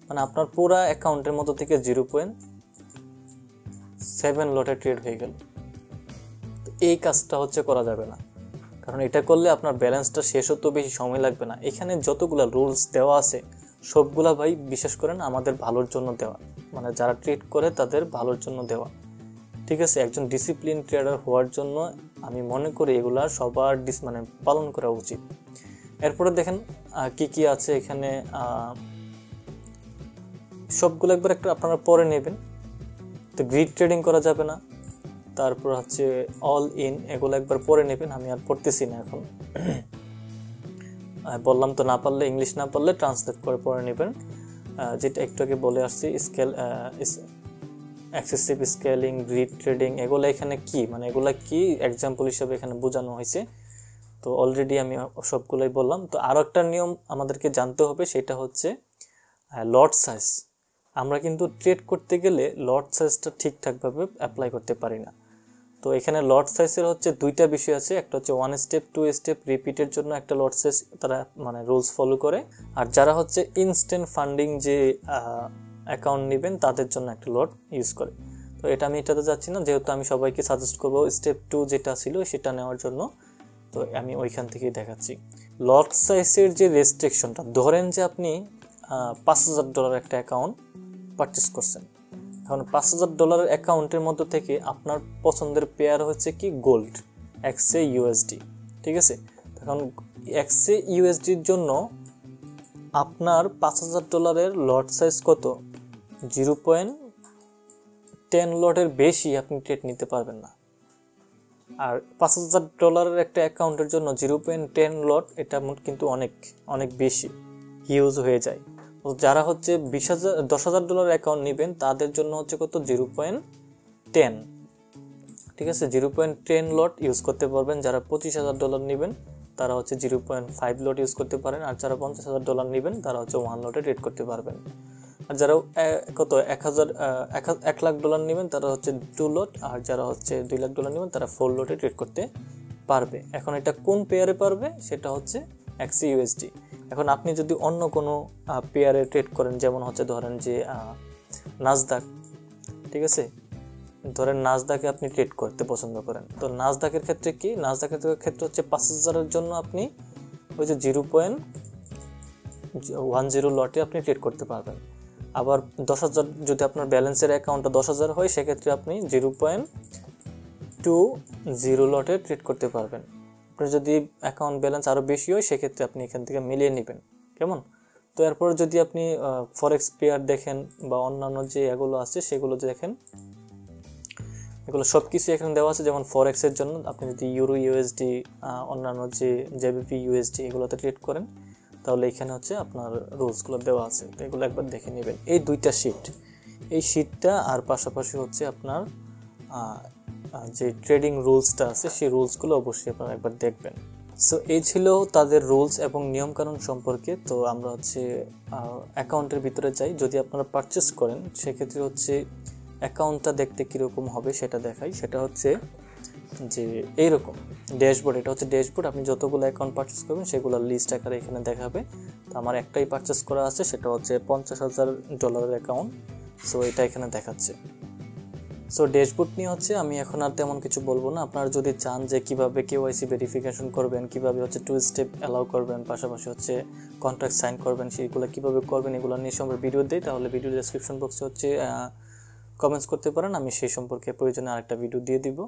মানে আপনার পুরো অ্যাকাউন্টের মধ্যে থেকে 0.7 লটে ট্রেড হয়ে গেল। তো এই কাজটা হচ্ছে করা যাবে না, কারণ এটা করলে আপনার ব্যালেন্সটা শেষ হতে বেশি সময় লাগবে না। এখানে যতগুলা রুলস দেওয়া আছে সবগুলা ভাই বিশ্বাস করেন আমাদের ভালোর জন্য দেওয়া, মানে যারা ট্রেড করে তাদের ভালোর জন্য দেওয়া, ঠিক আছে। একজন ডিসিপ্লিন ট্রেডার হওয়ার জন্য আমি মনে করি এগুলা সবার মানে পালন করা উচিত। এরপরে দেখেন কি কি আছে এখানে, সবগুলো একবার একটা আপনারা পরে নেবেন। তো গ্রিড ট্রেডিং করা যাবে না, তারপর হচ্ছে অল ইন, এগুলো একবার পরে নেবেন, আমি আর পড়তেছি না এখন। বললাম তো, না পারলে ইংলিশ না পারলে ট্রান্সলেট করে পরে নেবেন। যেটা একটু আগে বলে আসছি, scale excessive scaling, grid trading, এগুলো এখানে কি, মানে এগুলা কি এক্সাম্পল হিসেবে এখানে বোঝানো হয়েছে। তো অলরেডি আমি সবগুলোই বললাম। তো আরও একটা নিয়ম আমাদেরকে জানতে হবে, সেটা হচ্ছে লট সাইজ। আমরা কিন্তু ট্রেড করতে গেলে লট সাইজটা ঠিকঠাকভাবে অ্যাপ্লাই করতে পারি না। তো এখানে লট সাইজের হচ্ছে দুইটা বিষয় আছে, একটা হচ্ছে 1 স্টেপ 2 স্টেপ রিপিটের জন্য একটা লট সাইজ তারা মানে রুলস ফলো করে, আর যারা হচ্ছে ইনস্ট্যান্ট ফান্ডিং যে অ্যাকাউন্ট নেবেন তাদের জন্য একটা লট ইউজ করে। তো এটা আমি এটাতে যাচ্ছি না, যেহেতু আমি সবাইকে সাজেস্ট করবো স্টেপ 2 যেটা ছিল সেটা নেওয়ার জন্য। তো আমি ওইখান থেকেই দেখাচ্ছি লট সাইজের যে রেস্ট্রিকশনটা। ধরেন যে আপনি $5,000 একটা অ্যাকাউন্ট পারচেস করছেন, এখন $5,000 অ্যাকাউন্টের মধ্যে থেকে আপনার পছন্দের পেয়ার হচ্ছে কি গোল্ড XAUSD, ঠিক আছে। এখন XAUSDর জন্য আপনার $5,000 লট সাইজ কত, 0.10 লটের বেশি আপনি ট্রেড নিতে পারবেন না। আর $5,000 একটা অ্যাকাউন্টের জন্য 0.10 লট, এটা কিন্তু অনেক অনেক বেশি হিউজ হয়ে যায়। তো যারা হচ্ছে $10,000 অ্যাকাউন্ট নেবেন তাদের জন্য হচ্ছে কত, 0.10, ঠিক আছে। 0.10 লট ইউজ করতে পারবেন। যারা $25,000 নেবেন তারা হচ্ছে 0.5 লট ইউজ করতে পারেন, আর যারা $50,000 নেবেন তারা হচ্ছে 1 লটে ট্রেড করতে পারবেন। আর যারা কত $1 লাখ নেবেন তারা হচ্ছে 2 লট, আর যারা হচ্ছে $2 লাখ নেবেন তারা 4 লটে ট্রেড করতে পারবে। এখন এটা কোন পেয়ারে পারবে, সেটা হচ্ছে XAUSD। এখন আপনি যদি অন্য কোনো পেয়ারে ট্রেড করেন, যেমন হচ্ছে ধরেন যে নাসদাক, ঠিক আছে, ধরেন নাসদাকে আপনি ট্রেড করতে পছন্দ করেন, তো নাসদাকের ক্ষেত্রে কি, নাসদাকের ক্ষেত্রে হচ্ছে 5,000-এর জন্য আপনি ওই যে 0.10 লটে আপনি ট্রেড করতে পারবেন। আবার 10,000 যদি আপনার ব্যালেন্সের অ্যাকাউন্টটা 10,000 হয়, সেক্ষেত্রে আপনি 0.20 লটে ট্রেড করতে পারবেন। আপনার যদি অ্যাকাউন্ট ব্যালেন্স আরও বেশি হয় সেক্ষেত্রে আপনি এখান থেকে মিলিয়ে নেবেন, কেমন। তো এরপর যদি আপনি ফরেক্স পেয়ার দেখেন বা অন্যান্য যে এগুলো আছে সেগুলো দেখেন, এগুলো সব কিছু এখানে দেওয়া আছে। যেমন ফরেক্সের জন্য আপনি যদি ইউরো ইউএসডি, অন্যান্য যে জেবিপি ইউএসডি এগুলোতে ট্রেড করেন তাহলে এখানে হচ্ছে আপনার রুলসগুলো দেওয়া আছে, তো এগুলো একবার দেখে নেবেন। এই দুইটা শিট, এই শিটটা আর পাশাপাশি হচ্ছে আপনার যে ট্রেডিং রুলসটা আছে সেই রুলসগুলো অবশ্যই আপনারা একবার দেখবেন। সো এই ছিল তাদের রুলস এবং নিয়মকানুন সম্পর্কে। তো আমরা হচ্ছে অ্যাকাউন্টের ভিতরে যাই। যদি আপনারা পারচেস করেন সেক্ষেত্রে হচ্ছে অ্যাকাউন্টটা দেখতে কীরকম হবে সেটা দেখাই। সেটা হচ্ছে যে এইরকম ড্যাশবোর্ড, এটা হচ্ছে ড্যাশবোর্ড। আপনি যতগুলো অ্যাকাউন্ট পারচেস করবেন সেগুলোর লিস্ট আকারে এখানে দেখাবে। তো আমার একটাই পারচেস করা আছে, সেটা হচ্ছে $50,000 অ্যাকাউন্ট। সো এটা এখানে দেখাচ্ছে। সো ড্যাশবোর্ড নিয়ে হচ্ছে আমি এখন আর তেমন কিছু বলবো না। আপনারা যদি চান যে কীভাবে KYC ভেরিফিকেশন করবেন, কীভাবে হচ্ছে 2 স্টেপ অ্যালাউ করবেন, পাশাপাশি হচ্ছে কন্ট্রাক্ট সাইন করবেন, সেইগুলো কীভাবে করবেন এগুলো নিয়ে সম্পর্কে ভিডিও দেই, তাহলে ভিডিও ডেসক্রিপশন বক্সে হচ্ছে কমেন্টস করতে পারেন, আমি সেই সম্পর্কে প্রয়োজনে আরেকটা ভিডিও দিয়ে দিব।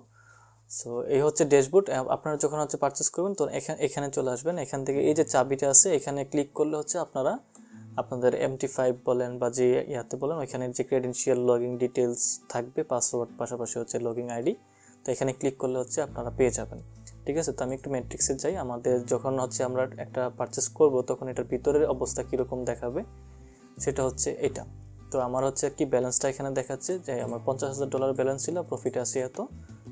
সো এই হচ্ছে ড্যাশবোর্ড। আপনারা যখন হচ্ছে পারচেস করবেন তো এখানে চলে আসবেন। এখান থেকে এই যে চাবিটা আছে এখানে ক্লিক করলে হচ্ছে আপনারা আপনাদের MT5 বলেন বা যে ইয়াতে বলেন ওইখানে যে ক্রেডেনশিয়াল লগইন ডিটেলস থাকবে, পাসওয়ার্ড, পাশাপাশি হচ্ছে লগইন আইডি, তো এখানে ক্লিক করলে হচ্ছে আপনারা পেয়ে যাবেন, ঠিক আছে। তো আমি একটু ম্যাট্রিক্সে যাই। আমাদের যখন হচ্ছে আমরা একটা পারচেস করব তখন এটার ভিতরের অবস্থা কীরকম দেখাবে সেটা হচ্ছে এটা। তো আমার হচ্ছে কি ব্যালেন্সটা এখানে দেখাচ্ছে যে আমার $50,000 ব্যালেন্স ছিল, প্রফিট আছে এত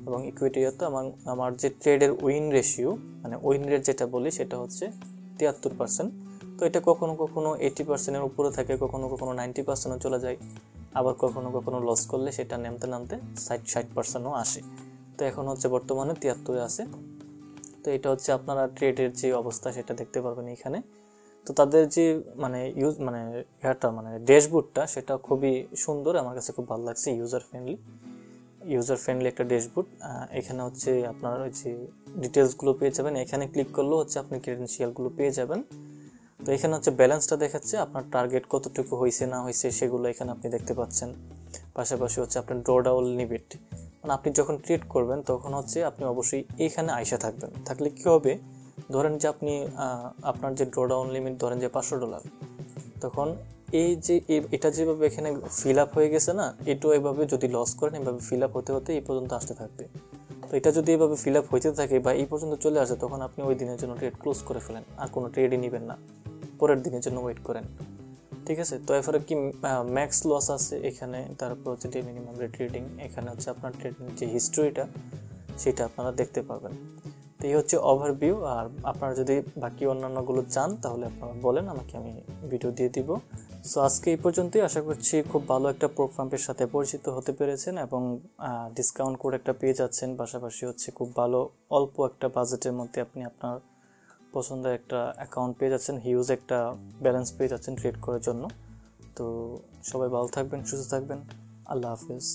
এবং ইকুইটি এত। আমার যে ট্রেডের উইন রেশিও মানে উইন রেট যেটা বলি সেটা হচ্ছে 73%। তো এটা কখনো কখনো 80%-এর উপরে থাকে, কখনো কখনো 90%-ও চলে যায়, আবার কখনো কখনো লস করলে সেটা নামতে নামতে 60%-ও আসে। তো এখন হচ্ছে বর্তমানে 73 আছে। তো এটা হচ্ছে আপনারা ট্রেডের যে অবস্থা সেটা দেখতে পারবেন এখানে। তো তাদের যে ড্যাশবোর্ডটা সেটা খুবই সুন্দর, আমার কাছে খুব ভালো লাগছে, ইউজার ফ্রেন্ডলি একটা ড্যাশবোর্ড। এখানে হচ্ছে আপনার ওই যে ডিটেলসগুলো পেয়ে যাবেন, এখানে ক্লিক করলেও হচ্ছে আপনি ক্রেডেনশিয়ালগুলো পেয়ে যাবেন। তো এখানে হচ্ছে ব্যালেন্সটা দেখাচ্ছে, আপনার টার্গেট কতটুকু হয়েছে না হয়েছে সেগুলো এখানে আপনি দেখতে পাচ্ছেন। পাশাপাশি হচ্ছে আপনার ড্রডাউন লিমিট, মানে আপনি যখন ট্রেড করবেন তখন হচ্ছে আপনি অবশ্যই এখানে আইসা থাকবেন। থাকলে কি হবে, ধরেন যে আপনি আপনার যে ড্রডাউন লিমিট ধরেন যে $500, তখন এই যে এটা যেভাবে এখানে ফিল আপ হয়ে গেছে না, এটাও এভাবে যদি লস করেন এভাবে ফিল আপ হতে হতে এই পর্যন্ত আসতে থাকবে। তো এটা যদি এভাবে ফিল আপ হইতে থাকে বা এই পর্যন্ত চলে আসে, তখন আপনি ওই দিনের জন্য ট্রেড ক্লোজ করে ফেলেন, আর কোনো ট্রেডই নেবেন না, পরের দিনের জন্য ওয়েট করেন। ঠিক আছে, তো এরপরে কি ম্যাক্স লস আছে এখানে, তারপর হচ্ছে ডে মিনিমাম ট্রেডিং, এখানে হচ্ছে আপনার ট্রেডিং যে হিস্ট্রিটা সেটা আপনারা দেখতে পাবেন। তো এই হচ্ছে ওভারভিউ। আর আপনারা যদি বাকি অন্যান্যগুলো চান তাহলে আপনারা বলেন, আমাকে আমি ভিডিও দিয়ে দিব। সো আজকে এই পর্যন্তই। আশা করছি খুব ভালো একটা প্রোগ্রামের সাথে পরিচিত হতে পেরেছেন এবং ডিসকাউন্ট কোড একটা পেয়ে যাচ্ছেন। পাশাপাশি হচ্ছে খুব ভালো অল্প একটা বাজেটের মধ্যে আপনি আপনার পছন্দের একটা অ্যাকাউন্ট পেয়ে যাচ্ছেন, হিউজ একটা ব্যালেন্স পেয়ে যাচ্ছেন ট্রেড করার জন্য। তো সবাই ভালো থাকবেন, সুস্থ থাকবেন। আল্লাহ হাফিজ।